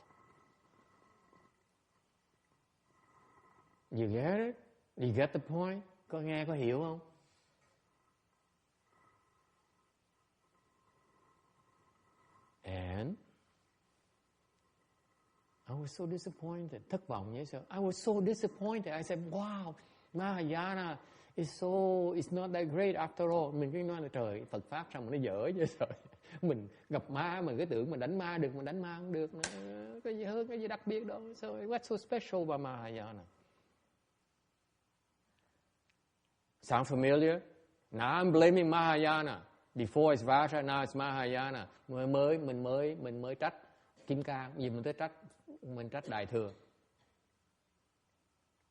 You get it? You get the point? Có nghe, có hiểu không? And I was so disappointed. Thất vọng dễ sợ. I was so disappointed. I said, wow, Mahayana it's not that great after all. Mình cứ nói là trời, Phật Pháp sao mà nó dở vậy sợ. Mình gặp ma, mình cứ tưởng mình đánh ma được, mình đánh ma không được nữa. Cái gì hơn, cái gì đặc biệt đâu. So what's so special about Mahayana? Sound familiar? Now I'm blaming Mahayana. Before it's Vajra, now it's Mahayana. Mình mới trách Kim Cang, vì mình tới trách, mình trách Đại Thừa.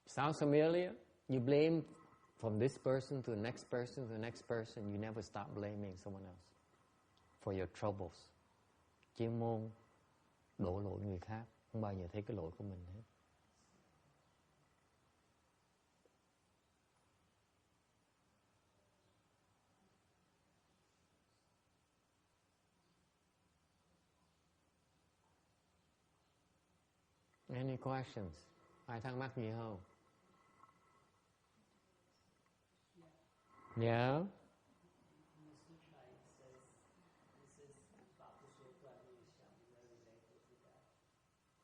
Sounds familiar? You blame from this person to the next person to the next person. You never stop blaming someone else for your troubles. Chuyên môn đổ lỗi người khác, không bao giờ thấy cái lỗi của mình hết. Any questions? Ai thắc mắc gì không? Yeah.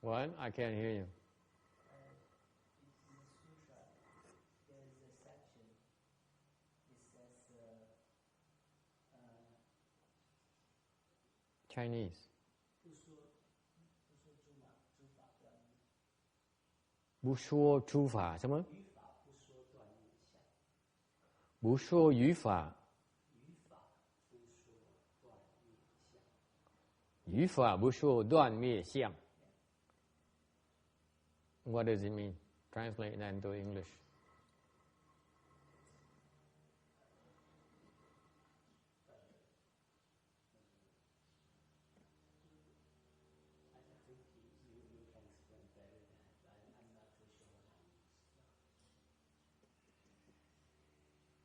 What? I can't hear you. In the Sutra, there is a section. It says Chinese. 不说诸法什么？不说语法。语法不说断灭相。What does it mean? Translate that into English.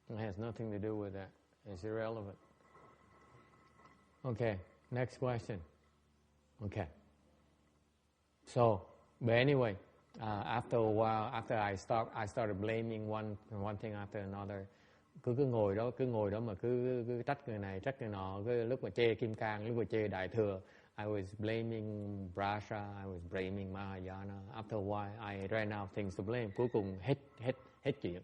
It has nothing to do with that. It's irrelevant. Okay, next question. Okay. So, but anyway, after a while, after I started blaming one thing after another. Cứ ngồi đó mà cứ trách người này, trách người nọ. Cứ lúc mà chê Kim Cang, lúc mà chê Đại Thừa, I was blaming Vajra, I was blaming Mahayana. After a while, I ran out of things to blame. Cuối cùng hết chuyện.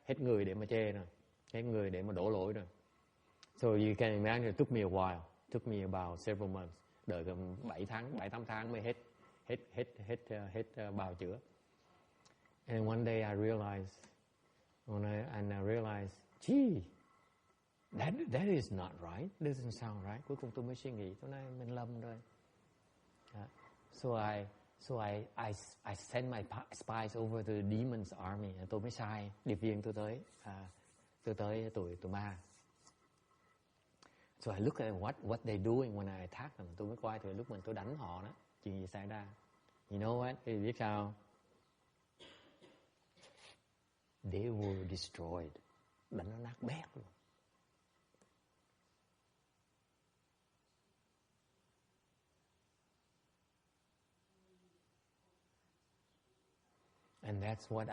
Hết người để mà chê rồi, hết người để mà đổ lỗi rồi. So you can imagine it took me a while, took me about several months, đợi gần 7-8 tháng mới hết bào chữa. And one day I realized, gee, that is not right, doesn't sound right. Cuối cùng tôi mới suy nghĩ, tôi nói mình lầm rồi. So I sent my spies over to the demon's army. Tôi mới sai điệp viên tôi tới tụi ma. So I look at what they're doing when I attack them. Tôi mới coi từ lúc mình tôi đánh họ đó, chuyện gì xảy ra. You know what? Thì biết sao? They were destroyed. Đánh nó nát bét luôn. And that's what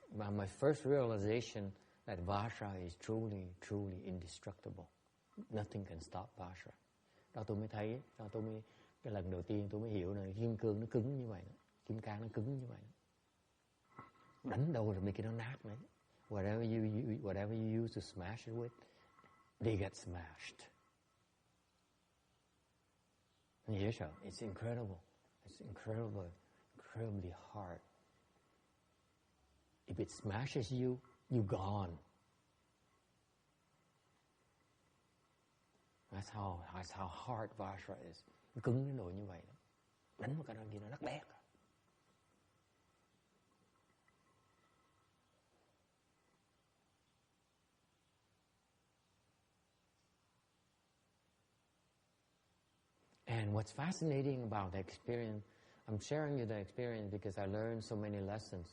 my first realization that Vajra is truly, truly indestructible. Nothing can stop Vajra. Đó tôi mới thấy, cái lần đầu tiên tôi mới hiểu là kim cương nó cứng như vậy đó. Kim cang nó cứng như vậy đó. Đánh đâu rồi mấy cái nó nát đấy. Whatever you use to smash it with, they get smashed. Yes, sir. It's incredible. It's incredibly hard. If it smashes you, you're gone. That's how hard Vajra is. Nó cứng đến nỗi như vậy đó. Đánh một cái đó kia nó nát bét. And what's fascinating about the experience, I'm sharing you the experience because I learned so many lessons.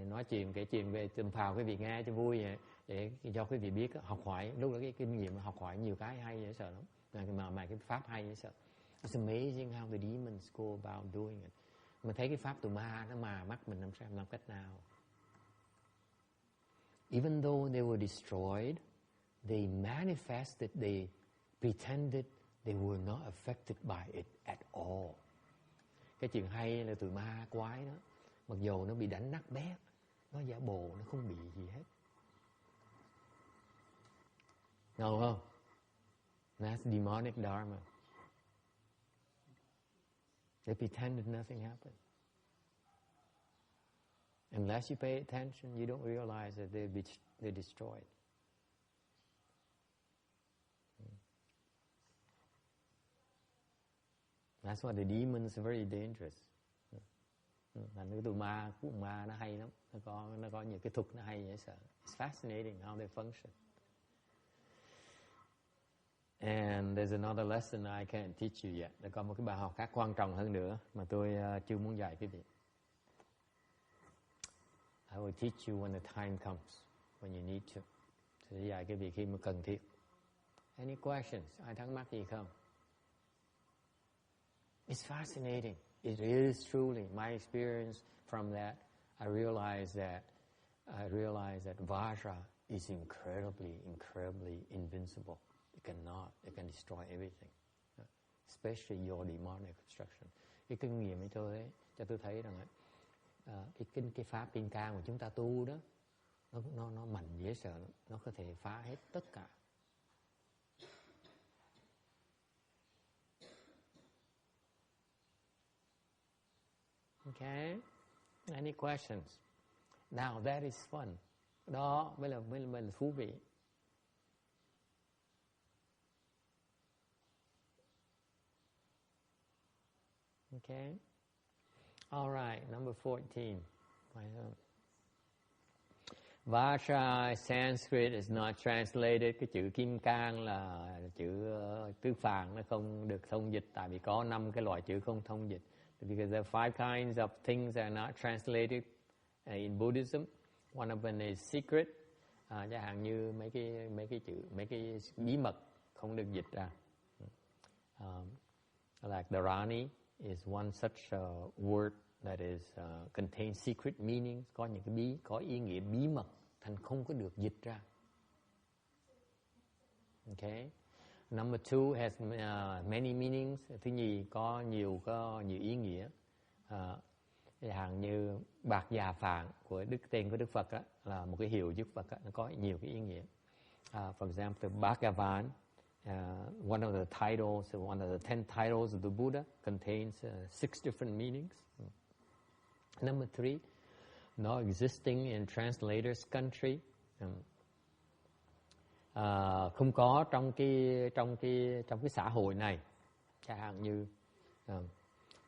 Nói kể chuyện về Tùm Phào quý vị nghe cho vui vậy, để cho quý vị biết học hỏi, lúc đó cái kinh nghiệm học hỏi nhiều cái hay dễ sợ lắm, mà cái pháp hay dễ sợ. It's amazing how the demons go about doing it. Mình thấy cái pháp tụi ma nó mà mắt mình làm cách nào. Even though they were destroyed, they manifested, they pretended they were not affected by it at all. Cái chuyện hay là tụi ma quái đó, mặc dù nó bị đánh nát bét, nó giả bộ nó không bị gì hết. Ngầu không? That's demonic dharma. They pretended nothing happened. Unless you pay attention, you don't realize that they're destroyed. That's why the demons are very dangerous. Thành cái tụi ma, của ma nó hay lắm. Nó có nhiều cái thuật nó hay dễ sợ. It's fascinating how they function. And there's another lesson I can't teach you yet. Đã có một cái bài học khác quan trọng hơn nữa mà tôi chưa muốn dạy quý vị. I will teach you when the time comes, when you need to. Sẽ dạy quý vị khi mà cần thiết. Any questions? Ai thắc mắc gì không? It's fascinating. It is truly my experience from that. I realized that Vajra is incredibly invincible. It can destroy everything, especially your demonic obstruction. Cái kinh nghiệm ấy cho tôi thấy rằng cái pháp Kim Cang mà chúng ta tu đó, nó mạnh dễ sợ, nó có thể phá hết tất cả. Okay, any questions? Now that is fun. Đó mới là thú vị. Okay. All right, number 14. Vajra Sanskrit is not translated. Cái chữ Kim Cang là chữ tứ phạn, nó không được thông dịch tại vì có 5 cái loại chữ không thông dịch. Because there are 5 kinds of things that are not translated in Buddhism. One of them is secret. Chẳng hạn như mấy cái bí mật không được dịch ra. Like Dharani is one such word that is contains secret meanings, có những cái có ý nghĩa bí mật thành không có được dịch ra. Okay. Number 2 has many meanings. Thứ nhì có nhiều ý nghĩa. Chẳng như bạc già phạn của tên của Đức Phật đó, là một cái hiệu Đức Phật đó, nó có nhiều cái ý nghĩa. For example, Bhagavan, one of the titles, one of the 10 titles of the Buddha, contains 6 different meanings. Number 3, not existing in translator's country. Không có trong cái xã hội này. Chẳng hạn như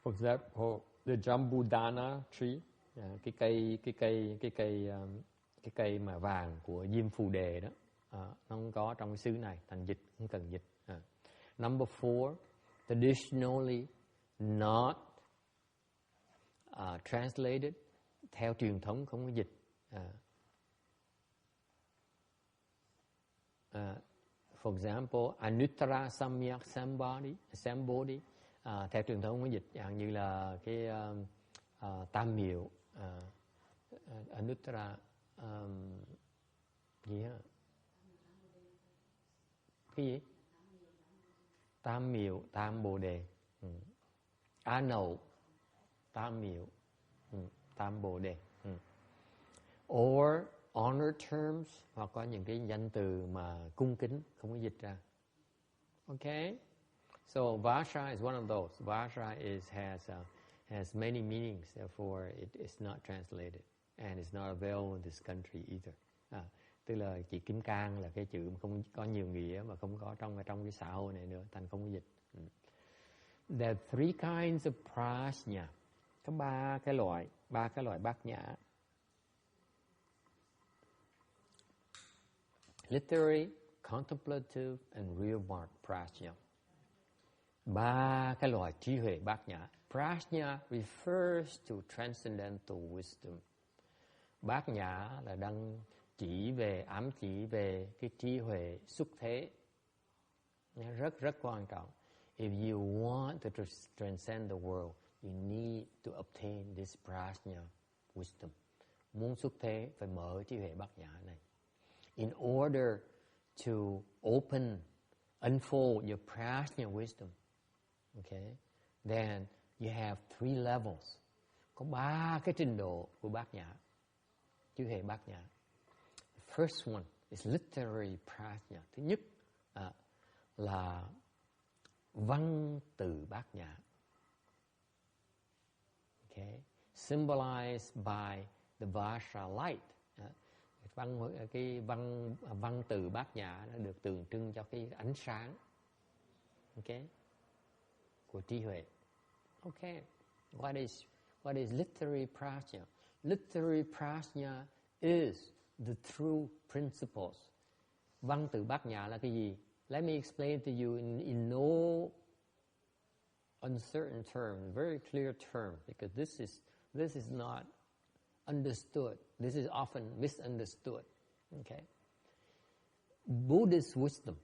for example, the Jambudana tree, cái cây mà vàng của Diêm Phù Đề đó, nó không có trong cái xứ này, thành dịch không cần dịch. Number 4, traditionally not translated, theo truyền thống không có dịch. For example, Anuttara Samyak Sambodhi, theo truyền thống không có dịch, dạng như là cái tam miệu, Anuttara gì hả? Cái gì? Tam miệu, tam bồ đề. Anậu, tam miệu, tam bồ đề. Or honor terms, hoặc có những cái danh từ mà cung kính không có dịch ra. Okay, so Vajra is one of those. Vajra has many meanings, therefore it is not translated and it's not available in this country either. Tức là chỉ Kim Cang là cái chữ không có nhiều nghĩa mà không có trong cái xã hội này nữa, thành không có dịch. There are 3 kinds of prajna. Có ba cái loại bát nhã. Literary, contemplative and real mark prajna. 3 cái loại trí huệ bát nhã. Prajna refers to transcendental wisdom. Bát nhã là đang ám chỉ về cái trí huệ xuất thế. Rất quan trọng. If you want to transcend the world, you need to obtain this prajna wisdom. Muốn xuất thế phải mở trí huệ bát nhã này. In order to unfold your prajna wisdom, okay, then you have 3 levels. Có 3 cái trình độ của bát nhã, chư hệ bát nhã. The first one is literary prajna. Thứ nhất là văn từ bát nhã. Okay. Symbolized by the Vajra light. Văn từ bát nhã nó được tượng trưng cho cái ánh sáng, okay, của trí huệ. Okay. What is literary prajna? Literary prajna is the true principles. Văn từ bát nhã là cái gì? Let me explain to you in no uncertain terms, very clear terms, because this is not understood. This is often misunderstood. Okay. Buddhist wisdom,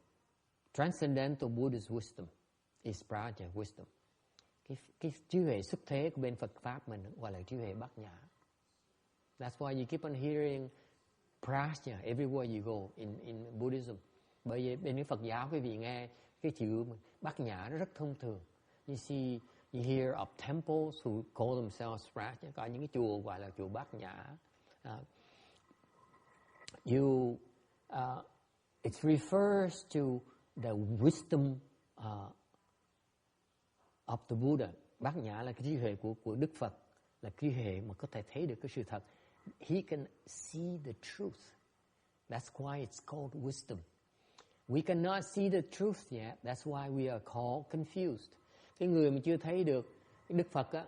transcendental Buddhist wisdom is prajna wisdom. Cái trí huệ xuất thế của bên Phật pháp mình gọi là trí huệ bát nhã. That's why you keep on hearing prajna everywhere you go in Buddhism. Bởi vì bên cái Phật giáo quý vị nghe cái chữ bát nhã nó rất thông thường. You hear of temples who call themselves prajna. Có những cái chùa gọi là chùa bát nhã. It refers to the wisdom of the Buddha. Bát nhã là cái trí huệ của Đức Phật, là trí huệ mà có thể thấy được cái sự thật. He can see the truth. That's why it's called wisdom. We cannot see the truth yet. That's why we are called confused. Cái người mà chưa thấy được Đức Phật á,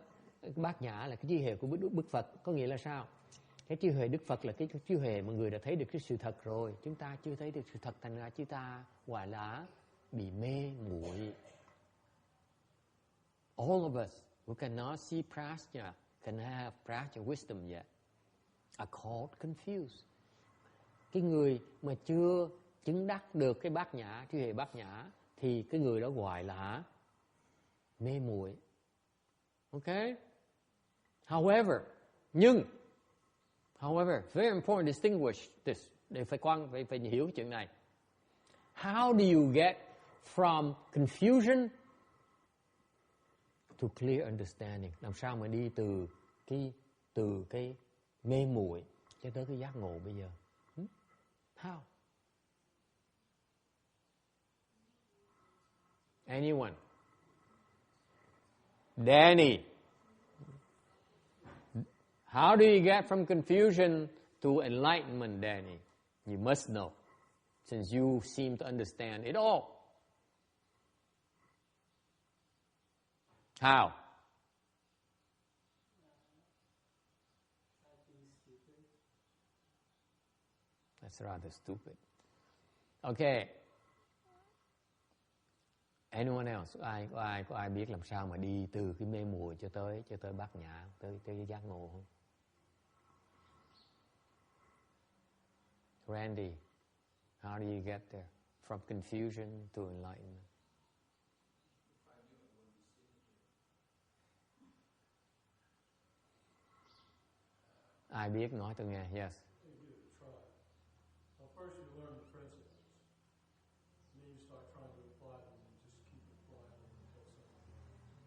bát nhã là cái trí huệ của Đức Phật. Có nghĩa là sao? Cái trí huệ Đức Phật là cái trí huệ mà người đã thấy được cái sự thật rồi. Chúng ta chưa thấy được sự thật, thành ra chúng ta gọi là bị mê muội. All of us who cannot see prajna, can have prajna wisdom yet, are called confused. Cái người mà chưa chứng đắc được cái bát nhã, trí huệ bát nhã, thì cái người đó gọi là mê muội. Okay? However, very important to distinguish this. Để phải hiểu chuyện này. How do you get from confusion to clear understanding? Làm sao mà đi từ cái mê muội cho tới cái giác ngộ bây giờ? How? Anyone? Danny. How do you get from confusion to enlightenment, Danny? You must know, since you seem to understand it all. How? That's rather stupid. Okay. Anyone else? Có ai biết làm sao mà đi từ cái mê muội cho tới bát nhã, tới giác ngộ không? Randy, how do you get there? From confusion to enlightenment. Ai biết nói tôi nghe. Yes. Well, first you learn the principles, and then you start trying to apply them, and just keep applying them until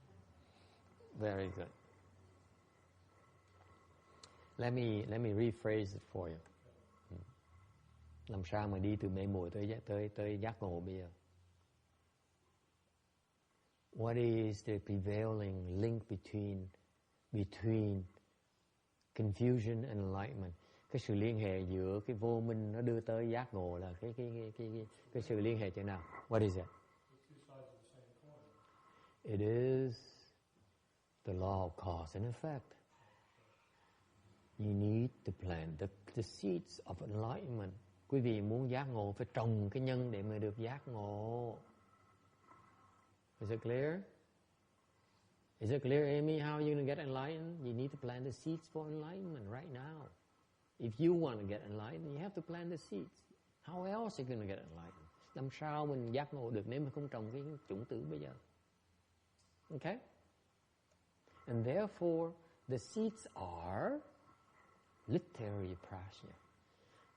something. Very good. Let me rephrase it for you. Làm sao mà đi từ mê muội tới giác ngộ bây giờ? What is the prevailing link between confusion and enlightenment? Cái sự liên hệ giữa cái vô minh nó đưa tới giác ngộ là cái sự liên hệ chỗ nào? What is it? It is the law of cause and effect. You need to plant the seeds of enlightenment. Quý vị muốn giác ngộ phải trồng cái nhân để mà được giác ngộ. Is it clear? Is it clear, Amy, how you're going to get enlightened? You need to plant the seeds for enlightenment right now. If you want to get enlightened, you have to plant the seeds. How else are you going to get enlightened? Làm sao mình giác ngộ được nếu mình không trồng cái chủng tử bây giờ? Okay? And therefore, the seeds are literary prajna.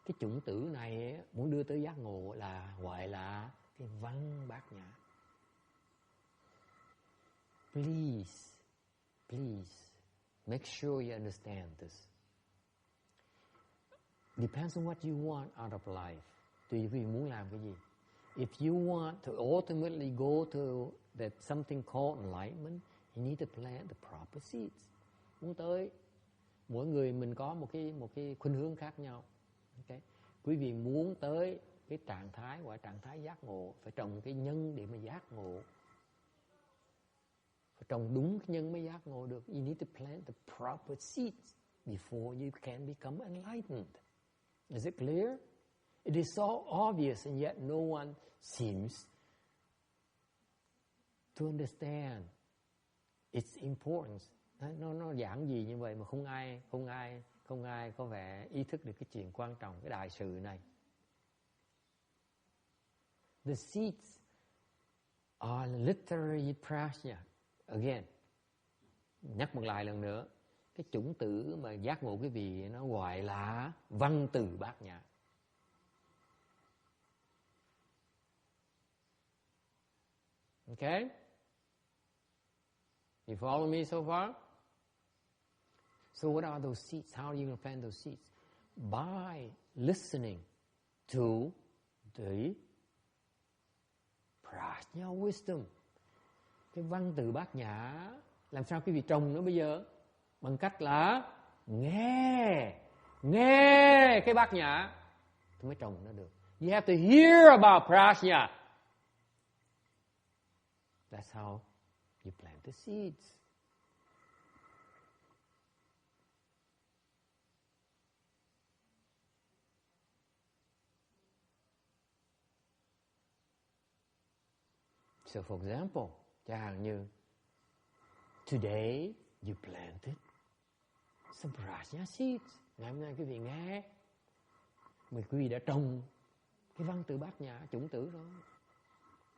Cái chủng tử này muốn đưa tới giác ngộ là gọi là cái văn bát nhã. please, make sure you understand this. Depends on what you want out of life. Tùy vì muốn làm cái gì. If you want to ultimately go to that something called enlightenment, you need to plant the proper seeds. Muốn tới, mỗi người mình có một cái khuynh hướng khác nhau. Okay. Quý vị muốn tới cái trạng thái gọi trạng thái giác ngộ, phải trồng cái nhân để mà giác ngộ. Phải trồng đúng cái nhân mới giác ngộ được. You need to plant the proper seeds before you can become enlightened. Is it clear? It is so obvious and yet no one seems to understand its importance. Nó giản dị như vậy mà không ai có vẻ ý thức được cái chuyện quan trọng, cái đại sự này. The seeds are literary prajna. Again, nhắc một lại lần nữa, cái chủng tử mà giác ngộ quý vị nó gọi là văn từ bát nhã. Okay? You follow me so far? So what are those seeds? How are you going to plant those seeds? By listening to the prajna wisdom. Cái văn từ bát nhã. Làm sao quý vị trồng nó bây giờ? Bằng cách là nghe cái bát nhã thì mới trồng nó được. You have to hear about prajna. That's how you plant the seeds. So for example, chẳng hạn như today you planted some prajna seeds. Ngày hôm nay quý vị nghe, quý vị đã trồng cái văn từ bát nhã, chủng tử rồi.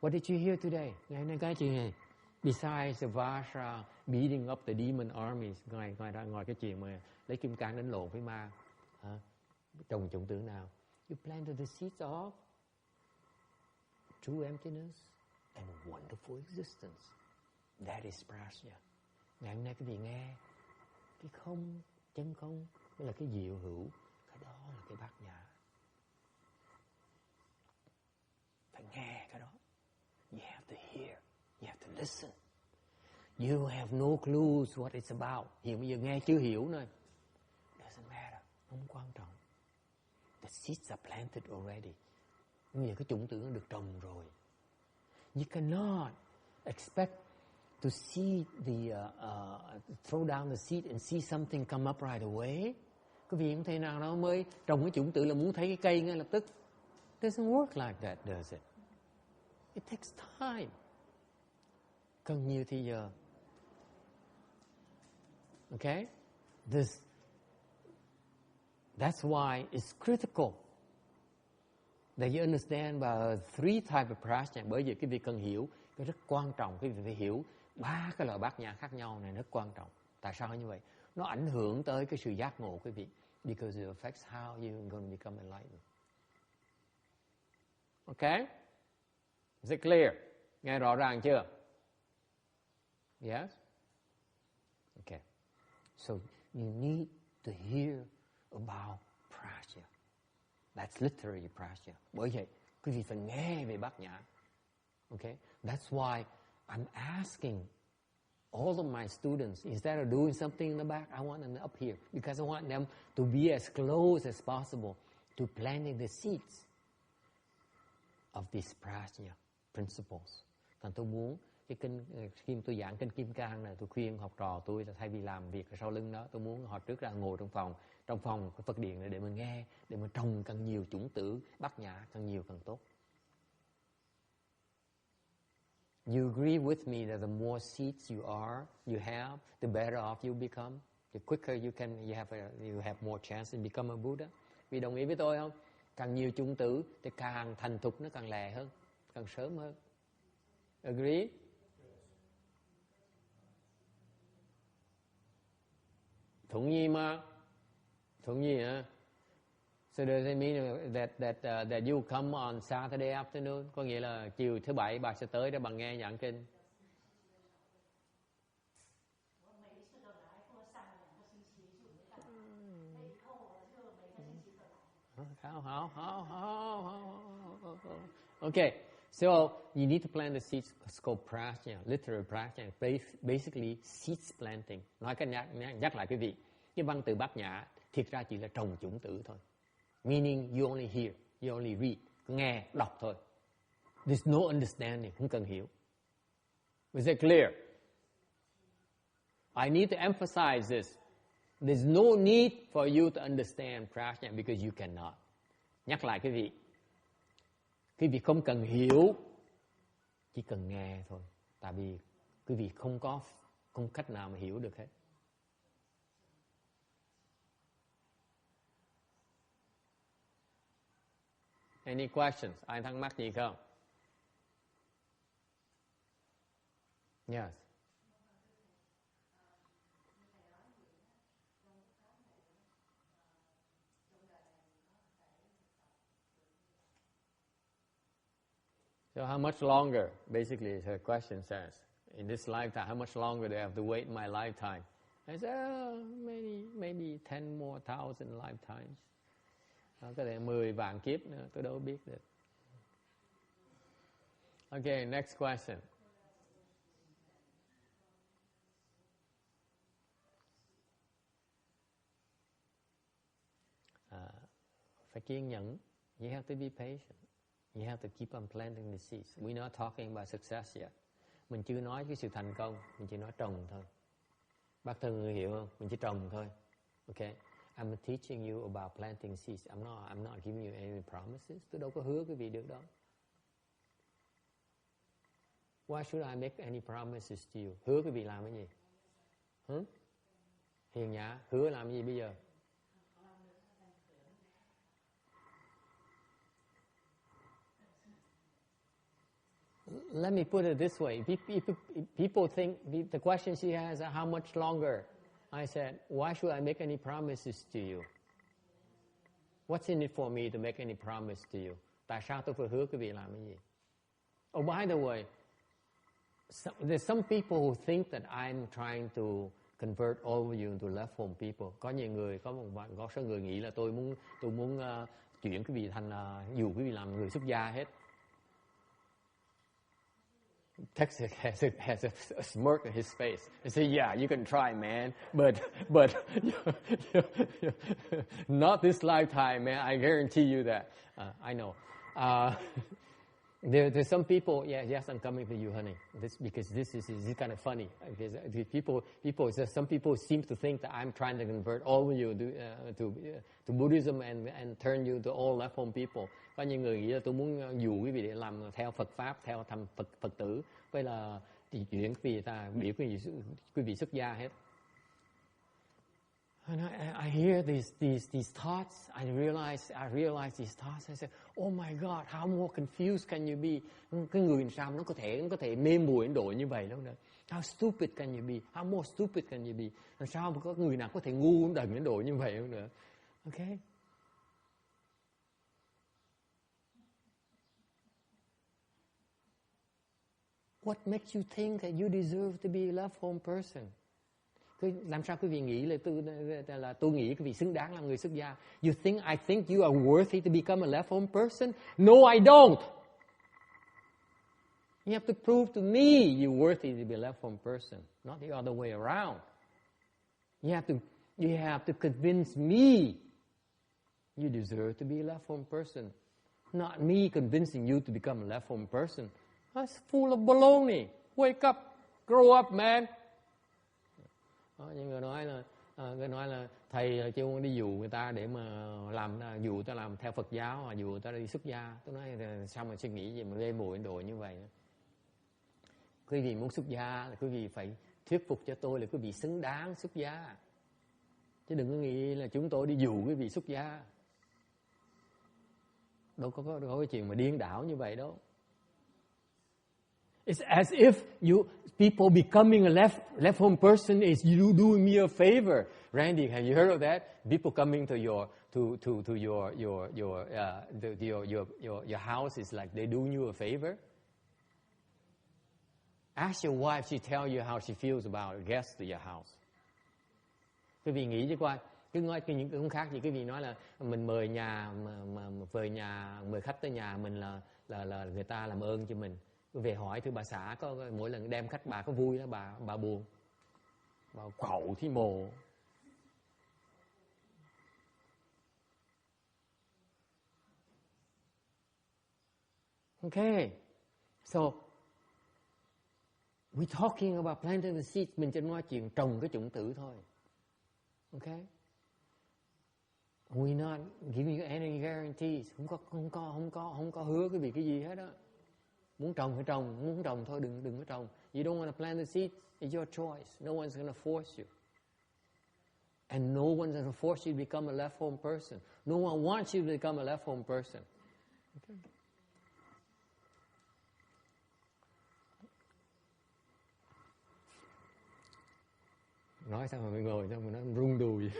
What did you hear today? Ngày hôm nay cái chuyện này, besides the Vajra beating up the demon armies, ngoài cái chuyện mà lấy kim cang đánh lộn với ma, trồng chủng tử nào? You planted the seeds of true emptiness and wonderful existence. That is prajna. Ngày hôm nay quý vị nghe cái không, chân không, đó là cái diệu hữu, cái đó là cái bát nhã. Phải nghe cái đó. You have to hear, you have to listen. You have no clues what it's about. Hiện bây giờ nghe chưa hiểu nữa. Doesn't matter, không quan trọng. The seeds are planted already. Bây giờ cái chủng tử nó được trồng rồi. You cannot expect to see throw down the seed and see something come up right away. Quý vị không thể nào đâu mới trồng cái chủng tử là muốn thấy cái cây ngay lập tức. It doesn't work like that, does it? It takes time. Cần nhiều thời giờ. Okay? That's why it's critical that you understand about three types of prajna. Bởi vì cái việc cần hiểu, cái rất quan trọng, cái việc phải hiểu 3 cái loại bát nhã khác nhau này rất quan trọng. Tại sao như vậy? Nó ảnh hưởng tới cái sự giác ngộ quý vị. Because it affects how you're going to become enlightened. Okay? Is it clear? Nghe rõ ràng chưa? Yes? Okay. So you need to hear about prajna. That's literary prajna. Bởi vậy, quý vị phải nghe về bát nhã. Okay? That's why I'm asking all of my students, instead of doing something in the back, I want them up here. Because I want them to be as close as possible to planting the seeds of these prajna principles. Còn tôi muốn khi tôi giảng kinh Kim Cang này, tôi khuyên học trò tôi là thay vì làm việc ở sau lưng đó, tôi muốn họ trước ra ngồi trong phòng cái Phật điện này để mà nghe, để mà trồng càng nhiều chủng tử bát nhã, càng nhiều càng tốt. You agree with me that the more seeds you have, the better off you become. The quicker you have more chance to become a Buddha. Vì đồng ý với tôi không? Càng nhiều chủng tử thì càng thành thục, nó càng lẹ hơn, càng sớm hơn. Agree? Thuận nhi mà. Thuận nhi hả? So does it mean that you come on Saturday afternoon? Có nghĩa là chiều thứ Bảy bà sẽ tới để bà nghe giảng kinh. Okay, so you need to plant the seeds. It's called prajna, literal prajna, basically seeds planting. Nói cách nhắc lại quý vị, cái văn từ Bát Nhã thiệt ra chỉ là trồng chủng tử thôi. Meaning you only hear, you only read, nghe, đọc thôi. There's no understanding, không cần hiểu. Is it clear? I need to emphasize this. There's no need for you to understand prajna because you cannot. Nhắc lại quý vị không cần hiểu, chỉ cần nghe thôi. Tại vì quý vị không cách nào mà hiểu được hết. Any questions? Ai thắc mắc gì không? Yes. So how much longer, basically her question says, in this lifetime, how much longer do I have to wait in my lifetime? I said, maybe 10 more thousand lifetimes. Có thể 10 vạn kiếp nữa, tôi đâu biết được. Okay, next question. Phải kiên nhẫn. You have to be patient. You have to keep on planting the seeds. We're not talking about success yet. Mình chưa nói cái sự thành công, mình chỉ nói trồng thôi. Bác Thân người hiểu không? Mình chỉ trồng thôi. Okay? I'm teaching you about planting seeds. I'm not giving you any promises. Tôi đâu có hứa cái gì được đó. Why should I make any promises to you? Hứa cái gì làm cái gì? Hiền Nhã, hứa làm cái gì bây giờ? Let me put it this way. People think, the question she has, how much longer? I said, why should I make any promises to you? What's in it for me to make any promise to you? Tại sao tôi phải hứa quý vị làm cái gì? Oh, by the way, there's some people who think that I'm trying to convert all of you into left home people. Có nhiều người, có số người nghĩ là tôi muốn chuyển quý vị thành dù quý vị làm người xuất gia hết. Texas has a smirk on his face. He said, "Yeah, you can try, man, but not this lifetime, man. I guarantee you that." I know. There's some people. Yes, I'm coming to you, honey. Because this is kind of funny. Because some people seem to think that I'm trying to convert all of you to Buddhism and turn you to all left home people. Có những người nghĩ là tôi muốn dụ quý vị để làm theo Phật pháp, theo thầm Phật tử, vậy là chỉ chuyển quý vị xuất gia hết. And I hear these thoughts. I realize these thoughts. I say, oh my God, how more confused can you be? Cái người làm sao nó có thể mê muội đến độ như vậy đâu nữa. How stupid can you be? How more stupid can you be? Làm sao mà có người nào có thể ngu đần đến độ như vậy đâu nữa? Okay. What makes you think that you deserve to be a left home person? Làm sao quý vị nghĩ là tôi nghĩ quý vị xứng đáng làm người xuất gia? I think you are worthy to become a left home person? No, I don't. You have to prove to me you're worthy to be a left home person, not the other way around. You have to convince me you deserve to be a left home person, not me convincing you to become a left home person. That's full of baloney. Wake up, grow up, man. Những người nói là thầy chưa đi dụ người ta để mà dụ ta làm theo Phật giáo, hoặc dụ ta đi xuất gia. Tôi nói sao mà suy nghĩ gì mà gây mùi đồ như vậy. Quý vị muốn xuất gia là quý vị phải thuyết phục cho tôi là quý vị xứng đáng xuất gia, chứ đừng có nghĩ là chúng tôi đi dụ quý vị xuất gia. Đâu có cái chuyện mà điên đảo như vậy đâu. It's as if people becoming a left home person is you doing me a favor. Randy, have you heard of that? People coming to your house is like they doing you a favor. Ask your wife, she tell you how she feels about guests to your house. Quý vị nghĩ chứ coi, Cứ nói những cái không khác gì cái vị nói là mình mời nhà mà về nhà mời khách tới nhà mình là người ta làm ơn cho mình. Về hỏi thưa bà xã có mỗi lần đem khách bà có vui đó bà buồn. Bà quậu thí mồ. Okay. So we're talking about planting the seeds. Mình chỉ nói chuyện trồng cái chủng tử thôi. Okay. We're not giving you any guarantees. Không có hứa cái gì hết đó. Muốn trồng phải trồng, muốn trồng thôi đừng có trồng. You don't want to plant the seeds, it's your choice. No one's going to force you. And no one's going to force you to become a left home person. No one wants you to become a left home person. Okay. Nói sao mà mình ngồi sao mà nó rung đùi.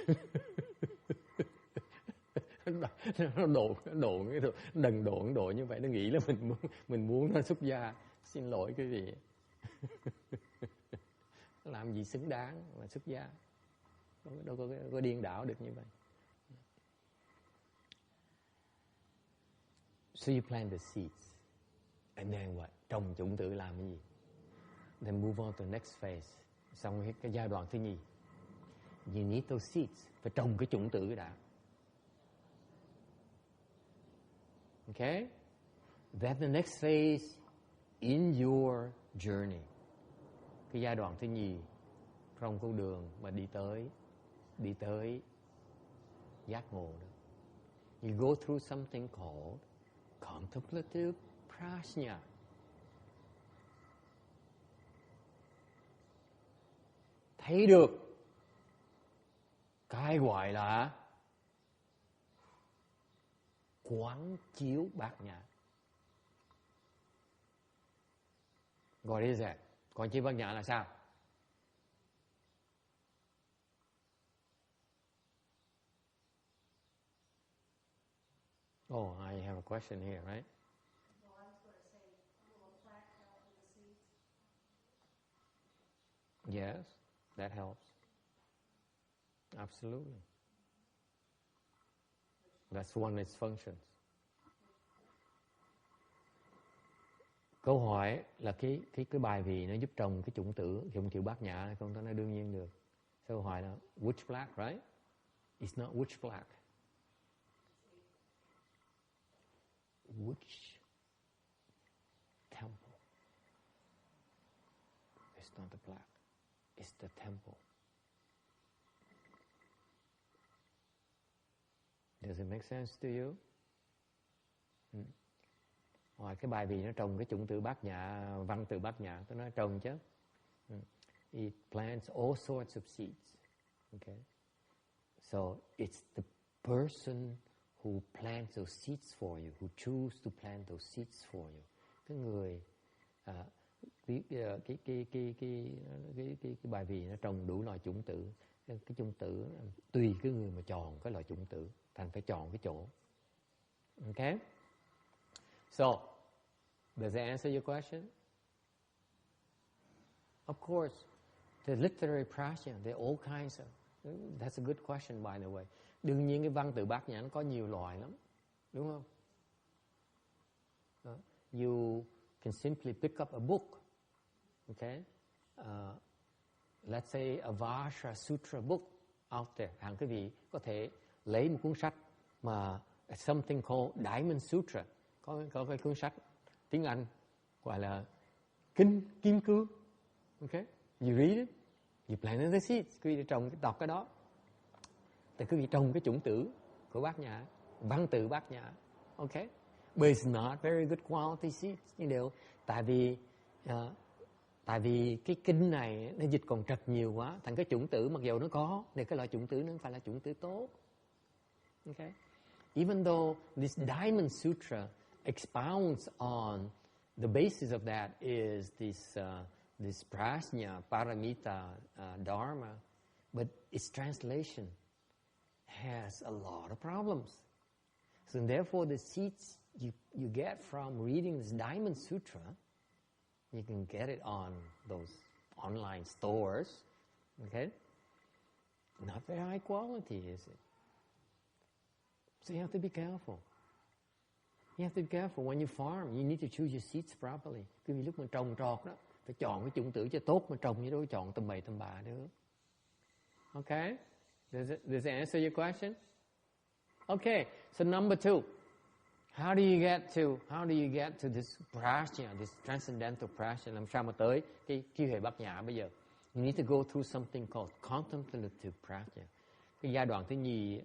Nó độn cái đần độn như vậy, nó nghĩ là mình muốn nó xuất gia. Xin lỗi quý vị. Làm gì xứng đáng mà xuất gia. Đâu có điên đảo được như vậy. So you plant the seeds. And then what? Trồng chủng tử làm cái gì? Then move on to the next phase. Xong cái giai đoạn thứ nhì. You need those seeds. Phải trồng cái chủng tử đã. Okay? Then the next phase in your journey. Cái giai đoạn thứ nhì trong con đường mà đi tới giác ngộ đó. You go through something called contemplative prajna. Thấy được cái gọi là quán chiếu bát nhã. What is that? Quán chiếu bát nhã là sao? Oh, I have a question here, right? Well, I was going to say, will a plaque help with the seeds? Yes, that helps. Absolutely. That's one of its functions. Câu hỏi là cái bài vị nó giúp trồng cái chủng tử bát nhã hay không? Nó đương nhiên được. Câu hỏi là which plaque, right? It's not which plaque. Which temple? It's not the plaque. It's the temple. Does it make sense to you? Ngoài cái bài vị nó trồng cái chủng tử bát nhã, văn tự bát nhã, tôi nói trồng chứ. It plants all sorts of seeds. Okay? So it's the person who plants those seeds for you, who choose to plant those seeds for you. Cái người cái bài vị nó trồng đủ loại chủng tử. Cái chủng tử tùy cái người mà chọn cái loại chủng tử, thành phải chọn cái chỗ. Okay? So, does that answer your question? Of course, the literary prajna, there are all kinds of. That's a good question, by the way. Đương nhiên cái văn tự bát nhã nó có nhiều loại lắm, đúng không? You can simply pick up a book, okay? Let's say a Vajra Sutra book out there. Hàng quý vị có thể lấy một cuốn sách mà something called Diamond Sutra. Có cái cuốn sách tiếng Anh gọi là Kinh Kim Cương. Okay? You read it, you plant the seeds. Quý vị đọc cái đó. Thì quý vị trồng cái chủng tử của bát nhã, văn tự bát nhã. Okay? But it's not very good quality seeds. Nhưng đều tại vì cái kinh này nó dịch còn trật nhiều quá, thành cái chủng tử mặc dù nó có, thì cái loại chủng tử nó không phải là chủng tử tốt. Okay? Even though this Diamond Sutra expounds on the basis of that is this prajna, paramita, dharma, but its translation has a lot of problems. So therefore, the seeds you get from reading this Diamond Sutra, you can get it on those online stores, okay? Not very high quality, is it? So you have to be careful. You have to be careful. When you farm, you need to choose your seeds properly. Vì lúc mà trồng trọt đó, phải chọn cái chủng tử cho tốt mà trồng, chứ đâu có chọn tầm bậy tầm bạ nữa. Okay? Does it answer your question? Okay, so number 2. How do you get to this prajna, this transcendental prajna? Làm sao mà tới cái trí huệ bát nhã bây giờ? You need to go through something called contemplative prajna. Cái giai đoạn thứ nhì,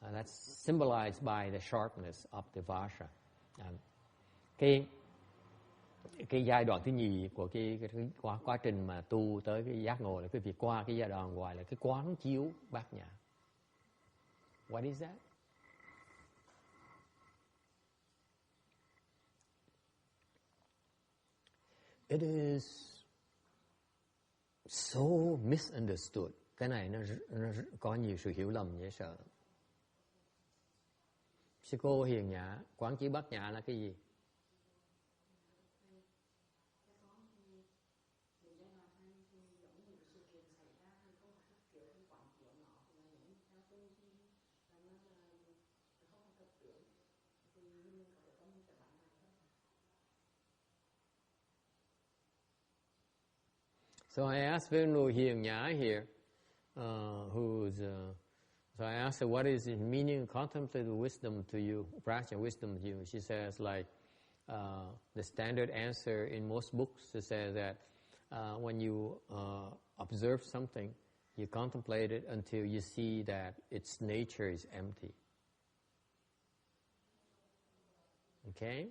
that's symbolized by the sharpness of the Vajra. Cái giai đoạn thứ nhì của cái quá trình mà tu tới cái giác ngộ là cái việc qua cái giai đoạn gọi là cái quán chiếu bát nhã. What is that? It is so misunderstood. Cái này nó có nhiều sự hiểu lầm dễ sợ. Sư cô hiền nhã, quán chiếu bát nhã là cái gì? So I asked Venu Hiền Nhã here, so I asked her, what is the meaning of contemplative wisdom to you, practical wisdom to you? She says, like, the standard answer in most books, it says that when you observe something, you contemplate it until you see that its nature is empty. Okay?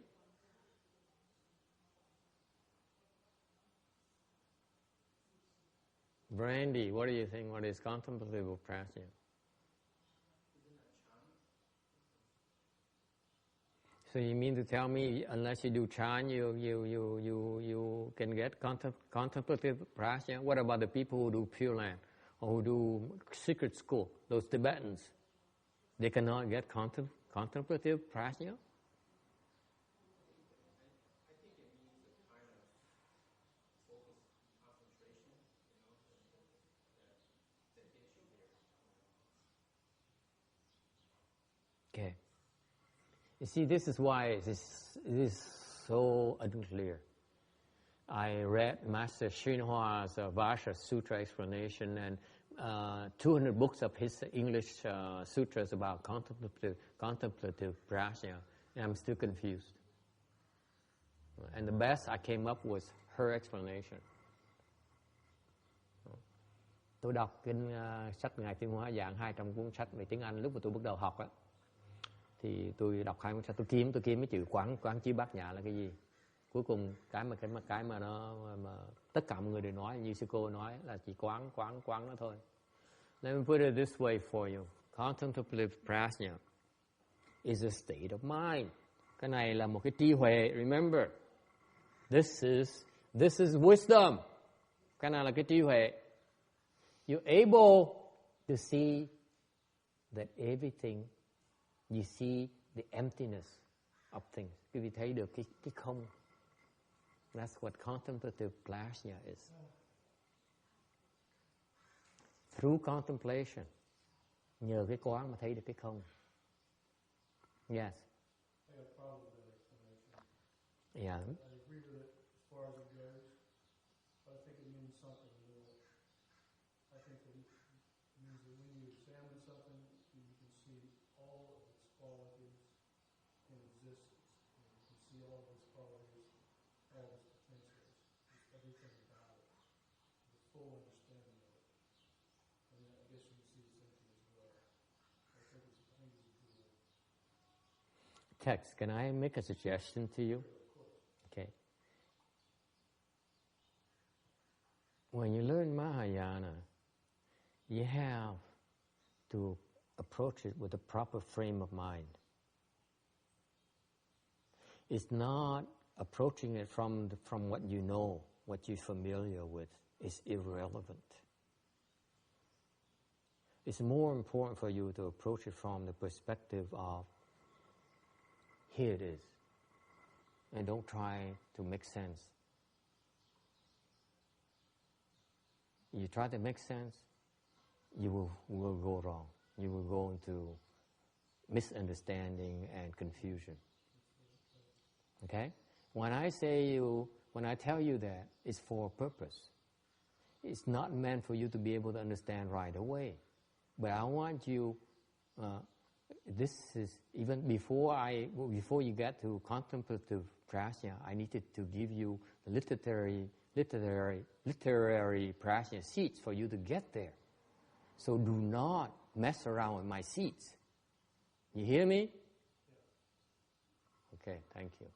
Brandy, what do you think? What is contemplative prajna? So you mean to tell me, unless you do chan, you can get contemplative prajna? What about the people who do Pure Land or who do secret school? Those Tibetans, they cannot get contemplative prajna? Okay. You see, this is why it is so unclear. I read Master Srinhua's Vajra Sutra explanation and 200 books of his English sutras about contemplative prajna, and I'm still confused. And the best I came up was her explanation. Tôi đọc kinh sách Ngài Tuyên Hóa giảng 200 cuốn sách về tiếng Anh lúc mà tôi bắt đầu học á. Thì tôi đọc 2 cuốn sách, tôi kiếm cái chữ quán chiếu bát nhã là cái gì. Cuối cùng cái mà nó mà tất cả mọi người đều nói, như sư cô nói là chỉ quán nó thôi. Let me put it this way for you. Contemplative prajna is a state of mind. Cái này là một cái trí huệ. Remember, this is wisdom. Cái này là cái trí huệ. You're able to see that everything, you see the emptiness of things. Quý vị thấy được cái không. That's what contemplative prajna is. Through contemplation, nhờ cái quán mà thấy được cái không. Yes. I have a problem with that explanation. Yeah. I agree with it as far as it goes, but I think it means something more. I think that it means that when you examine something, you can see all of its qualities in existence. And you can see all of its qualities, all of its potentials, just everything about it, the full understanding of it. And then I guess you can see its empty as well. I think it's a good way. Text, can I make a suggestion to you? Okay. When you learn Mahayana, you have to approach it with a proper frame of mind. It's not approaching it from what you know, what you're familiar with. It's irrelevant. It's more important for you to approach it from the perspective of, here it is. And don't try to make sense. You try to make sense, you will go wrong. You will go into misunderstanding and confusion. Okay? When I tell you that, it's for a purpose. It's not meant for you to be able to understand right away. But I want you, this is, even before you get to contemplative prajna, I needed to give you literary prajna seeds for you to get there. So do not mess around with my seeds. You hear me? Okay, thank you.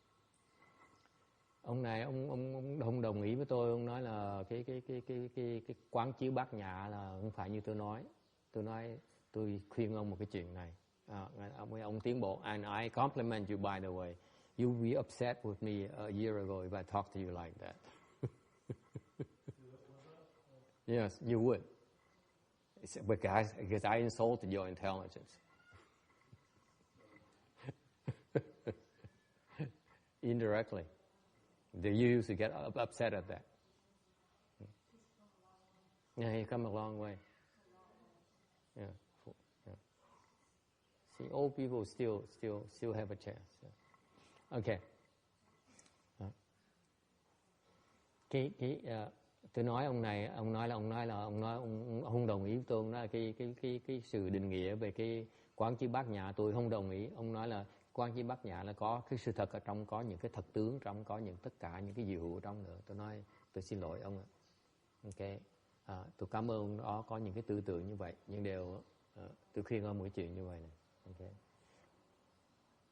Ông này ông không đồng ý với tôi, ông nói là cái quán chiếu bát nhã là không phải như tôi nói. Tôi khuyên ông một cái chuyện này. Ông tiến bộ, and I compliment you by the way. You will be upset with me a year ago if I talk to you like that. Yes, you would. Because I insulted your intelligence. Indirectly. You used to get upset at that. Yeah, he come a long way. Yeah. See, old people still have a chance. Yeah. Okay. Tôi nói ông không đồng ý với tôi. Ông nói là cái sự định nghĩa về cái quán chiếu bát nhã tôi không đồng ý. Ông nói là quán chiếu bát nhã là có cái sự thật ở trong, có những cái thật tướng trong, có những tất cả những cái diệu hữu trong nữa. Tôi nói tôi xin lỗi ông ạ. Ok. Tôi cảm ơn ông đó có những cái tư tưởng như vậy, nhưng đều tôi khuyên ông một cái chuyện như vậy này. Ok.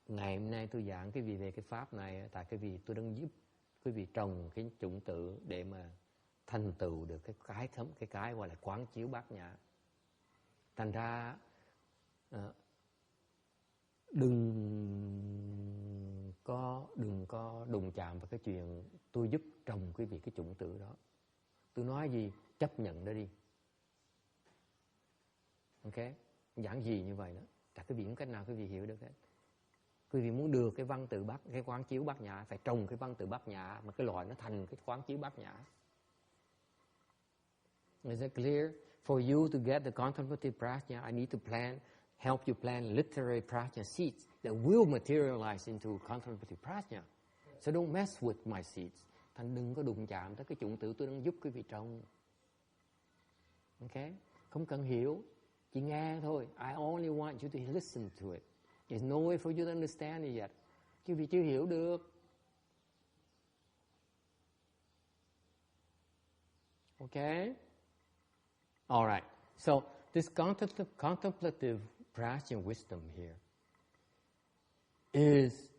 Ngày hôm nay tôi giảng cái gì về cái pháp này, tại cái vì tôi đang giúp quý vị trồng cái chủng tử để mà thành tựu được cái gọi là quán chiếu bát nhã. Thành ra đừng có đụng chạm vào cái chuyện tôi giúp trồng quý vị cái chủng tử đó. Tôi nói gì chấp nhận đó đi. Ok, giảng gì như vậy đó. Tại quý vị không cách nào quý vị hiểu được hết. Quý vị muốn được cái văn tự bát, cái quán chiếu bát nhã, phải trồng cái văn tự bát nhã mà cái loại nó thành cái quán chiếu bát nhã. Is that clear? For you to get the contemplative prajna, I need to help you plant literary prajna seeds that will materialize into contemplative prajna. So don't mess with my seeds. Thành đừng có đụng chạm tới cái chủng tử tôi đang giúp quý vị trồng. Ok? Không cần hiểu, chỉ nghe thôi. I only want you to listen to it. There's no way for you to understand it yet. Quý vị chưa hiểu được. Okay? All right. So this contemplative prajna wisdom here is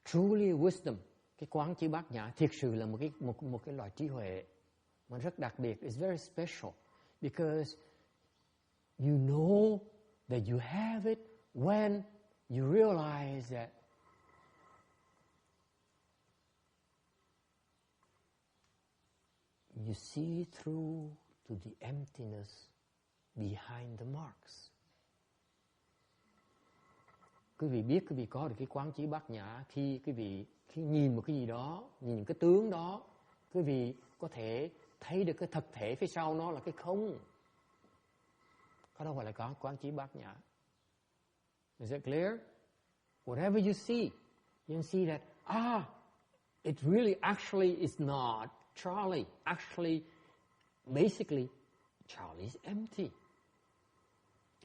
truly wisdom. Cái quán chiếu bát nhã thiệt sự là một cái loại trí huệ mà rất đặc biệt. It's very special because you know that you have it when you realize that you see through to the emptiness behind the marks. Quý vị biết quý vị có được cái quán chiếu bát nhã khi nhìn một cái gì đó, nhìn cái tướng đó, quý vị có thể thấy được cái thực thể phía sau nó là cái không. Có đâu phải là có quán chiếu bát nhã. Is that clear? Whatever you see that, it really actually is not Charlie. Actually, basically, Charlie is empty.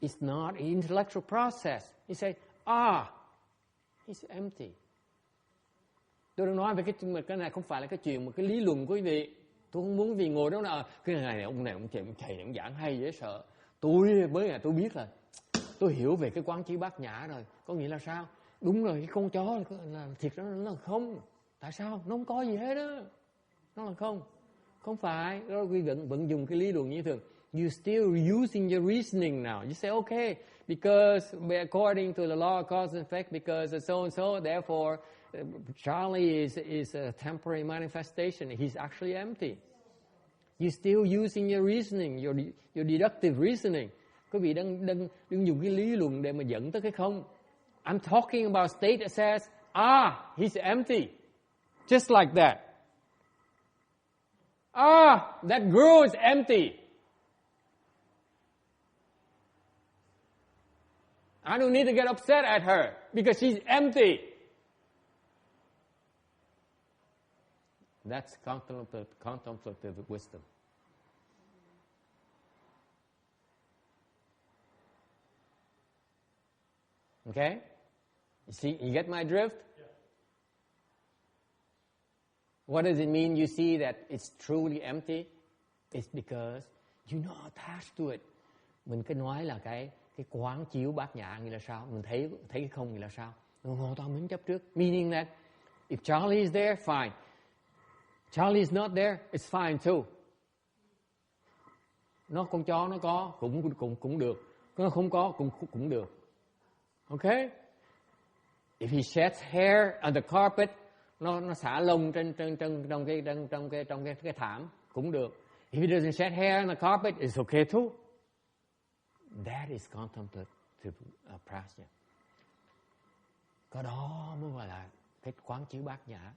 It's not an intellectual process. You say, he's empty. Tôi đang nói về cái này không phải là cái chuyện một cái lý luận của quý vị. Tôi không muốn quý vị ngồi đó là cái này ông thầy ông giảng hay dễ sợ. Tôi biết là tôi hiểu về cái quán chiếu bát nhã rồi. Có nghĩa là sao? Đúng rồi, cái con chó là thiệt đó nó là không. Tại sao? Nó không có gì hết đó. Nó là không. Không phải. Đó quý vị vẫn dùng cái lý luận như thường. You still using your reasoning now. You say, okay, because according to the law of cause and effect, because so and so, therefore, Charlie is a temporary manifestation. He's actually empty. You still using your reasoning, your deductive reasoning. Quý vị đang dùng cái lý luận để mà dẫn tới cái không. I'm talking about state that says, he's empty. Just like that. That girl is empty. I don't need to get upset at her because she's empty. That's contemplative wisdom. Okay? You see, you get my drift? Yeah. What does it mean you see that it's truly empty? It's because you're not attached to it. Mình cứ nói là cái quán chiếu bát nhã nghĩa là sao? Mình thấy cái không nghĩa là sao? Mình hoàn toàn mình chấp trước. Meaning that if Charlie is there, fine. Charlie is not there, it's fine too. Nó con chó nó có cũng được. Nó không có cũng được. Okay? If he sheds hair on the carpet, nó xả lông trong cái thảm cũng được. If he doesn't shed hair on the carpet, it's okay too. That is contemplative prajna. Cái đó mới gọi là cái quán chiếu bát nhã.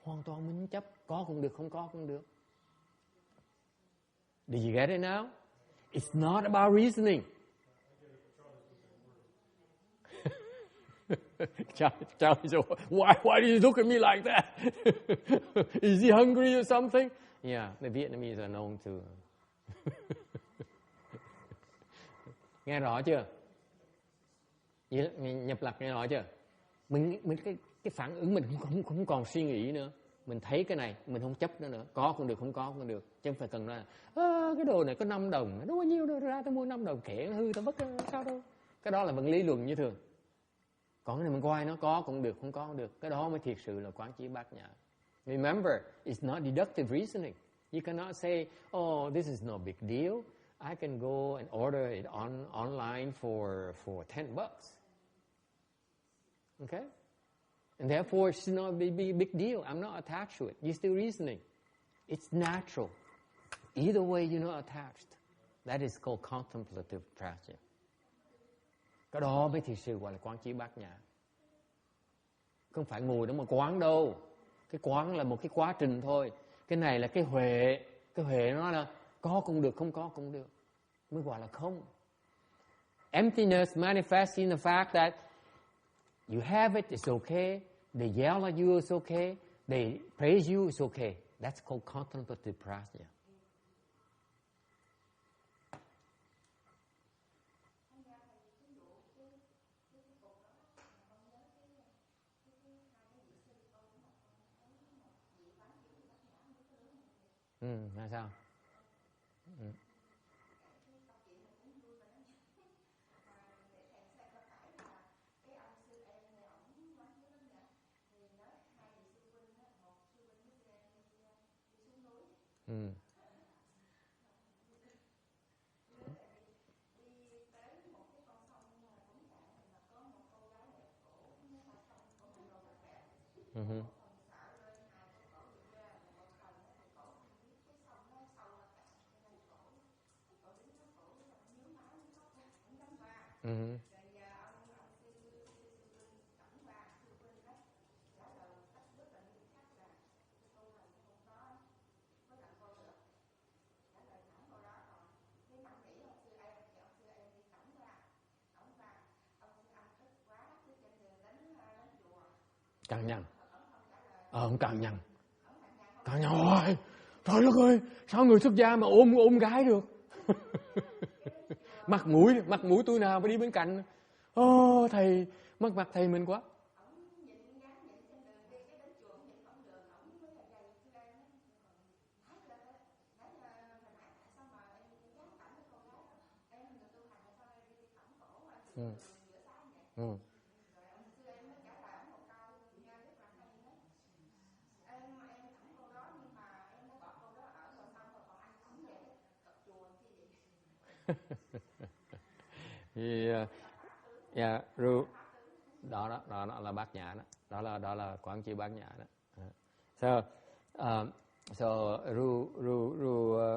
Hoàn toàn minh chấp, có cũng được, không có cũng được. Did you get it now? It's not about reasoning. Charlie said, why do you look at me like that? Is he hungry or something? Yeah, the Vietnamese are known to. Nghe rõ chưa? Nhập lập nghe rõ chưa? Mình cái phản ứng mình không còn suy nghĩ nữa. Mình thấy cái này, mình không chấp nữa. Có cũng được, không có cũng được. Chứ không phải cần nói cái đồ này có 5 đồng, nó bao nhiêu đâu ra tao mua 5 đồng, kệ nó hư tao vứt sao đâu. Cái đó là vẫn lý luận như thường. Còn cái này mình coi nó có cũng được, không có cũng được. Cái đó mới thiệt sự là quán chiếu bát nhã. Remember, it's not deductive reasoning. You cannot say, oh, this is no big deal. I can go and order it online for $10. Okay? And therefore, it's not a big deal. I'm not attached to it. You're still reasoning. It's natural. Either way, you're not attached. That is called contemplative prajna. Cái đó mới thực sự gọi là quán chiếu bát nhã. Không phải ngồi đó mà quán đâu. Cái quán là một cái quá trình thôi. Cái này là cái huệ. Cái huệ nó là có cũng được, không có cũng được. Mới gọi là không. Emptiness manifests in the fact that you have it, it's okay. They yell at you, it's okay. They praise you, it's okay. That's called contemplative prajna. Là sao? Cằn nhằn. Cằn nhằn. Cằn nhằn hoài. Trời đất ơi, sao người xuất gia mà ôm gái được? Mặt mũi tôi nào phải đi bên cạnh. Thầy, mất mặt thầy mình quá. Đó là bát nhã đó. Đó là quán chiếu bát nhã đó. So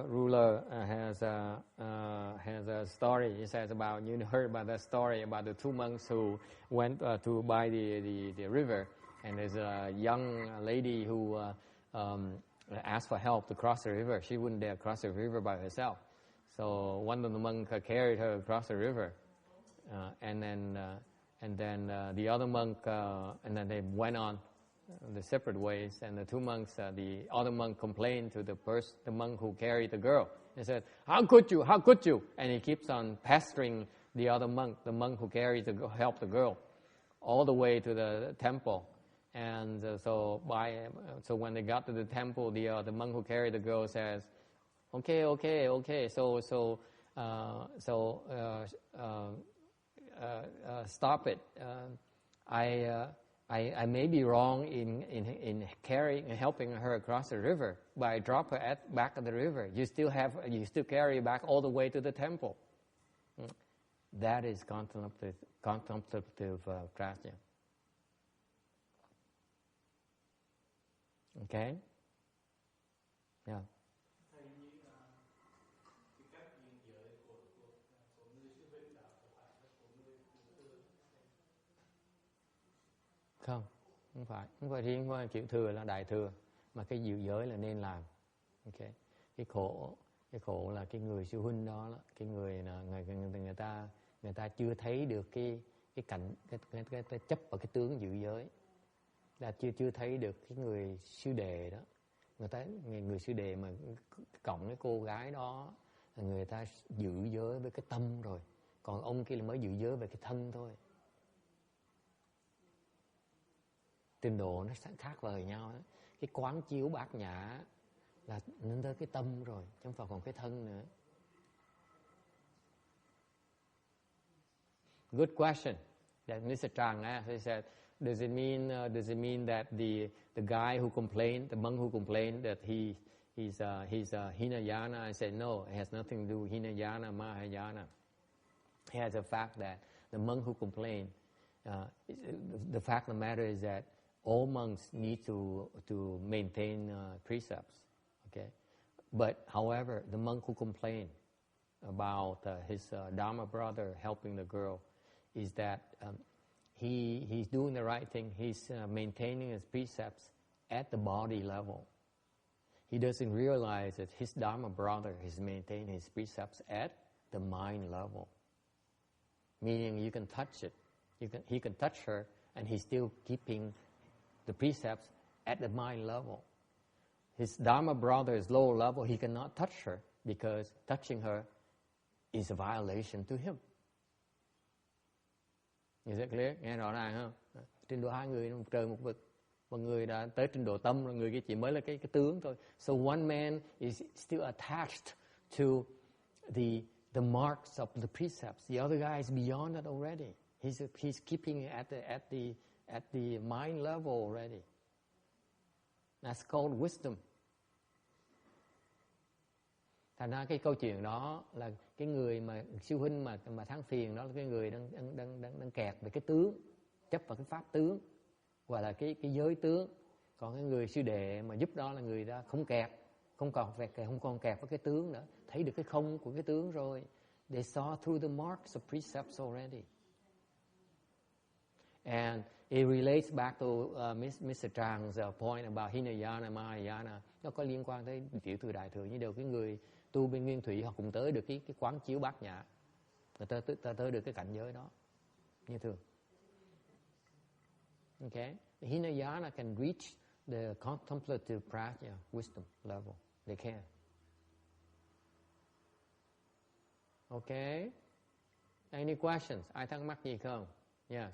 ruler has a story. He says about, you heard about that story about the two monks who went to by the river, and there's a young lady who asked for help to cross the river. She wouldn't dare cross the river by herself. So one of the monks carried her across the river. And then the other monk, and then they went on the separate ways. And the two monks, the other monk complained to the monk who carried the girl. He said, "How could you? How could you?" And he keeps on pestering the other monk, the monk who carried helped the girl, all the way to the temple. And so when they got to the temple, the monk who carried the girl says, "Okay. Stop it. I may be wrong in helping her across the river, but I drop her back at the river. You still carry her back all the way to the temple." That is contemplative prajna. Okay? Yeah. Thầy như cái cách diện giới của người sư huynh đó có phải là của người thừa? Không phải riêng với kiểu thừa là đại thừa, mà cái diệu giới là nên làm. Okay. Cái khổ là cái người sư huynh đó, cái người là người ta chưa thấy được cái cảnh cái chấp vào cái tướng diệu giới, là chưa thấy được cái người sư đề đó. Người sư đề mà cộng cái cô gái đó là người ta giữ giới với cái tâm rồi, còn ông kia là mới giữ giới về cái thân thôi. Trình độ nó khác vời nhau đó. Cái quán chiếu bát nhã là nên tới cái tâm rồi, chứ không phải còn cái thân nữa. Good question. That Mr. Chang asked. He said, does it mean that the guy who complained, the monk who complained that he's Hinayana? I said no, it has nothing to do with Hinayana, Mahayana. It has the fact that the monk who complained, the fact of the matter is that all monks need to maintain precepts. Okay, but however, the monk who complained about his Dharma brother helping the girl is that he's doing the right thing. He's maintaining his precepts at the body level. He doesn't realize that his Dharma brother is maintaining his precepts at the mind level. Meaning you can touch it. He can touch her and he's still keeping the precepts at the mind level. His Dharma brother is lower level. He cannot touch her because touching her is a violation to him. Is that clear? Nghe rõ ràng không? Trình độ hai người một trời một vực. Một người đã tới trình độ tâm rồi, người kia chỉ mới là cái tướng thôi. So one man is still attached to the marks of the precepts. The other guy is beyond that already. He's keeping it at the mind level already. That's called wisdom. Thành ra cái câu chuyện đó là cái người mà sư huynh mà than phiền đó là cái người đang kẹt về cái tướng, chấp vào cái pháp tướng, gọi là cái giới tướng. Còn cái người sư đệ mà giúp đó là người ta không kẹt, không còn kẹt với cái tướng nữa, thấy được cái không của cái tướng rồi. They saw through the marks of precepts already. And it relates back to Mr. Chang's point about Hinayana, Mahayana. Nó có liên quan tới tiểu thừa đại thừa, như đều cái người tu bên nguyên thủy họ cũng tới được cái quán chiếu bát nhã, người ta tới được cái cảnh giới đó như thường. Okay, the Hinayana can reach the contemplative prajna wisdom level. They can. Okay, any questions? Ai thắc mắc gì không? Yes.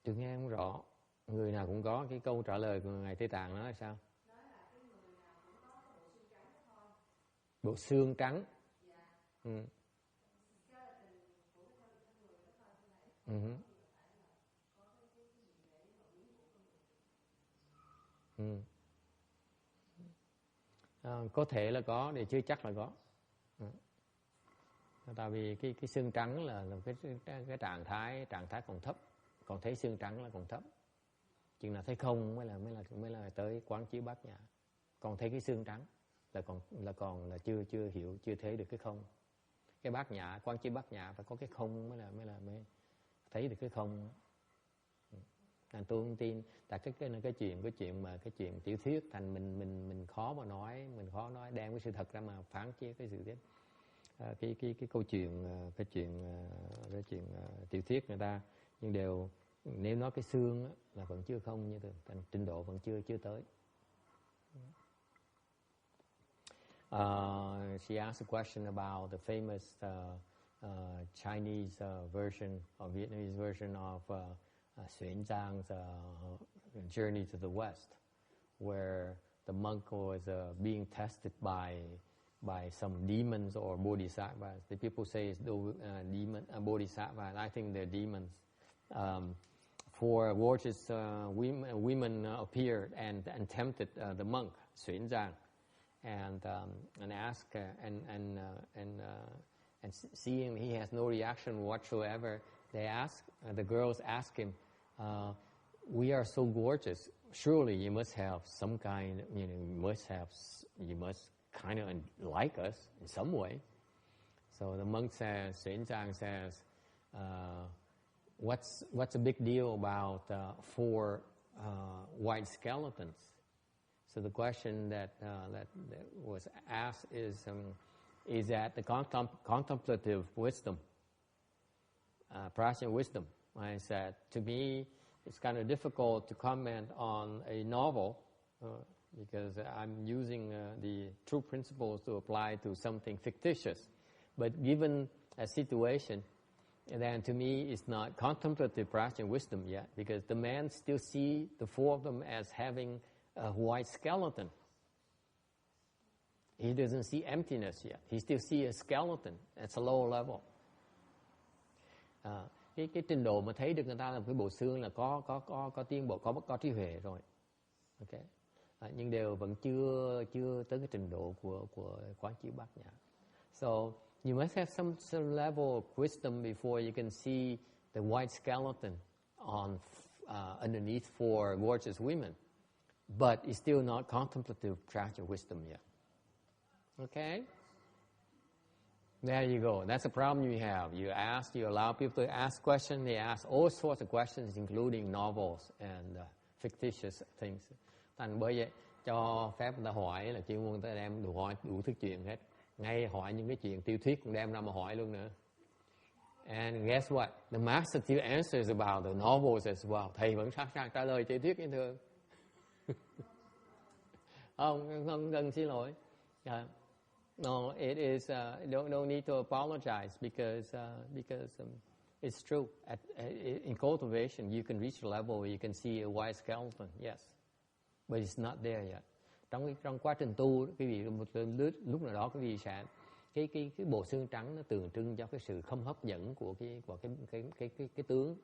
Tôi nghe không rõ. Người nào cũng có cái câu trả lời của Ngài Tây Tạng nói là sao? Nói là cái người nào cũng có cái bộ xương trắng đó thôi. Bộ xương trắng. Dạ. Ừ. Skeleton của cái người đó thôi như này. Ừ. Có cái gì để mà biến của con người. Ừ. Có thể là có, để chưa chắc là có. Ừ. Tại vì cái xương trắng là cái trạng thái còn thấp, còn thấy xương trắng là còn thấp. Chừng nào thấy không mới là tới quán chiếu bát nhã. Còn thấy cái xương trắng là chưa hiểu, chưa thấy được cái không. Cái bát nhã, quán chiếu bát nhã phải có cái không mới thấy được cái không. Tôi không tin. Tại cái chuyện tiểu thuyết thành mình khó mà nói, mình khó nói đem cái sự thật ra mà phán chế cái sự thiết. Cái câu chuyện tiểu thuyết người ta, nhưng đều nếu nói cái xương là vẫn chưa không, như thành trình độ vẫn chưa tới. She asked a question about the famous Chinese version or Vietnamese version of Xuan Zhang's journey to the West, where the monk was being tested by some demons or bodhisattvas. The people say it's bodhisattvas. I think they're demons. Four gorgeous women appeared and tempted the monk Xuan Zhang, and asked and seeing he has no reaction whatsoever, the girls asked him, "We are so gorgeous. Surely you must have some kind. You must kind of like us in some way." So the monk says, Xuan Zhang says, "What's the big deal about four white skeletons?" So the question that was asked is that the contemplative wisdom, prajna wisdom. I said, to me, it's kind of difficult to comment on a novel because I'm using the true principles to apply to something fictitious. But given a situation, then to me it's not contemplative prajna wisdom yet, because the man still see the four of them as having a white skeleton. He doesn't see emptiness yet. He still see a skeleton. It's a lower level. Cái trình độ mà thấy được người ta là cái bộ xương là có tiến bộ, có trí huệ rồi. Okay. Nhưng đều vẫn chưa tới cái trình độ của quán chiếu bát nhã. So you must have some level of wisdom before you can see the white skeleton on underneath four gorgeous women. But it's still not contemplative practical wisdom yet. Okay? There you go. That's the problem you have. You allow people to ask questions. They ask all sorts of questions, including novels and fictitious things. Thành bởi vậy, cho phép người ta hỏi là chuyên môn người ta đem đủ thứ chuyện hết. Ngay hỏi những cái chuyện tiêu thuyết cũng đem ra mà hỏi luôn nữa. And guess what? The master still answers about the novels as well. Thầy vẫn sẵn sàng trả lời tiểu thuyết như thường. Không cần xin lỗi. No, it is. Don't need to apologize because it's true. In cultivation, you can reach a level where you can see a white skeleton. Yes, but it's not there yet. Trong quá trình tu, quý vị lúc nào đó quý vị sẽ cái bộ xương trắng nó tượng trưng cho cái sự không hấp dẫn của cái tướng,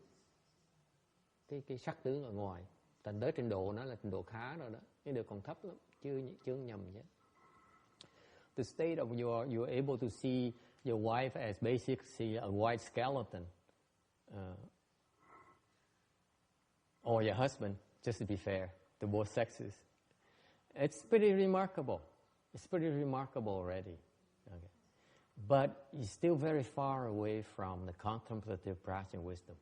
cái sắc tướng ở ngoài. Thành tới trình độ nó là trình độ khá rồi đó, nhưng được còn thấp lắm, chưa nhầm nhé. The state of you're able to see your wife as basically a white skeleton, or your husband, just to be fair to both sexes. It's pretty remarkable. It's pretty remarkable already. Okay. But you're still very far away from the contemplative practice wisdom.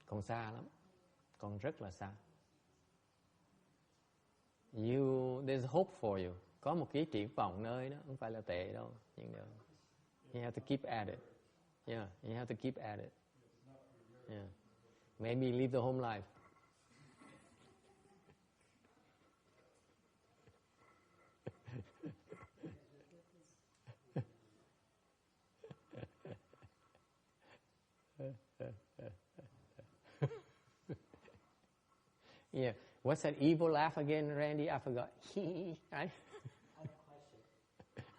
Còn xa lắm, còn rất là xa. There's hope for you. Có một cái triển vọng nơi đó, không phải là tệ đâu. Nhưng you have to keep at it. Yeah, you have to keep at it. Yeah. Maybe live the home life. Yeah. What's that evil laugh again, Randy? I forgot. Right? I have a question.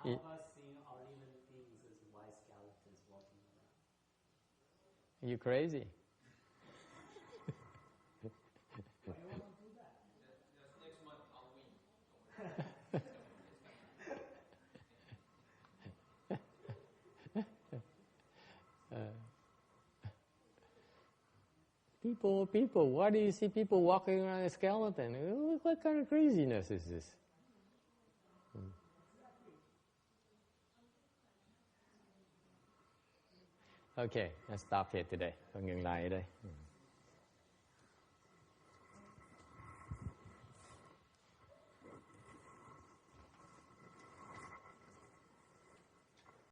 How about seeing our living beings as white skeletons walking around? You crazy? Why you want to do that? That's next month, Halloween. People, why do you see people walking around a skeleton? What kind of craziness is this? Okay, let's stop here today. Ngừng lại ở đây.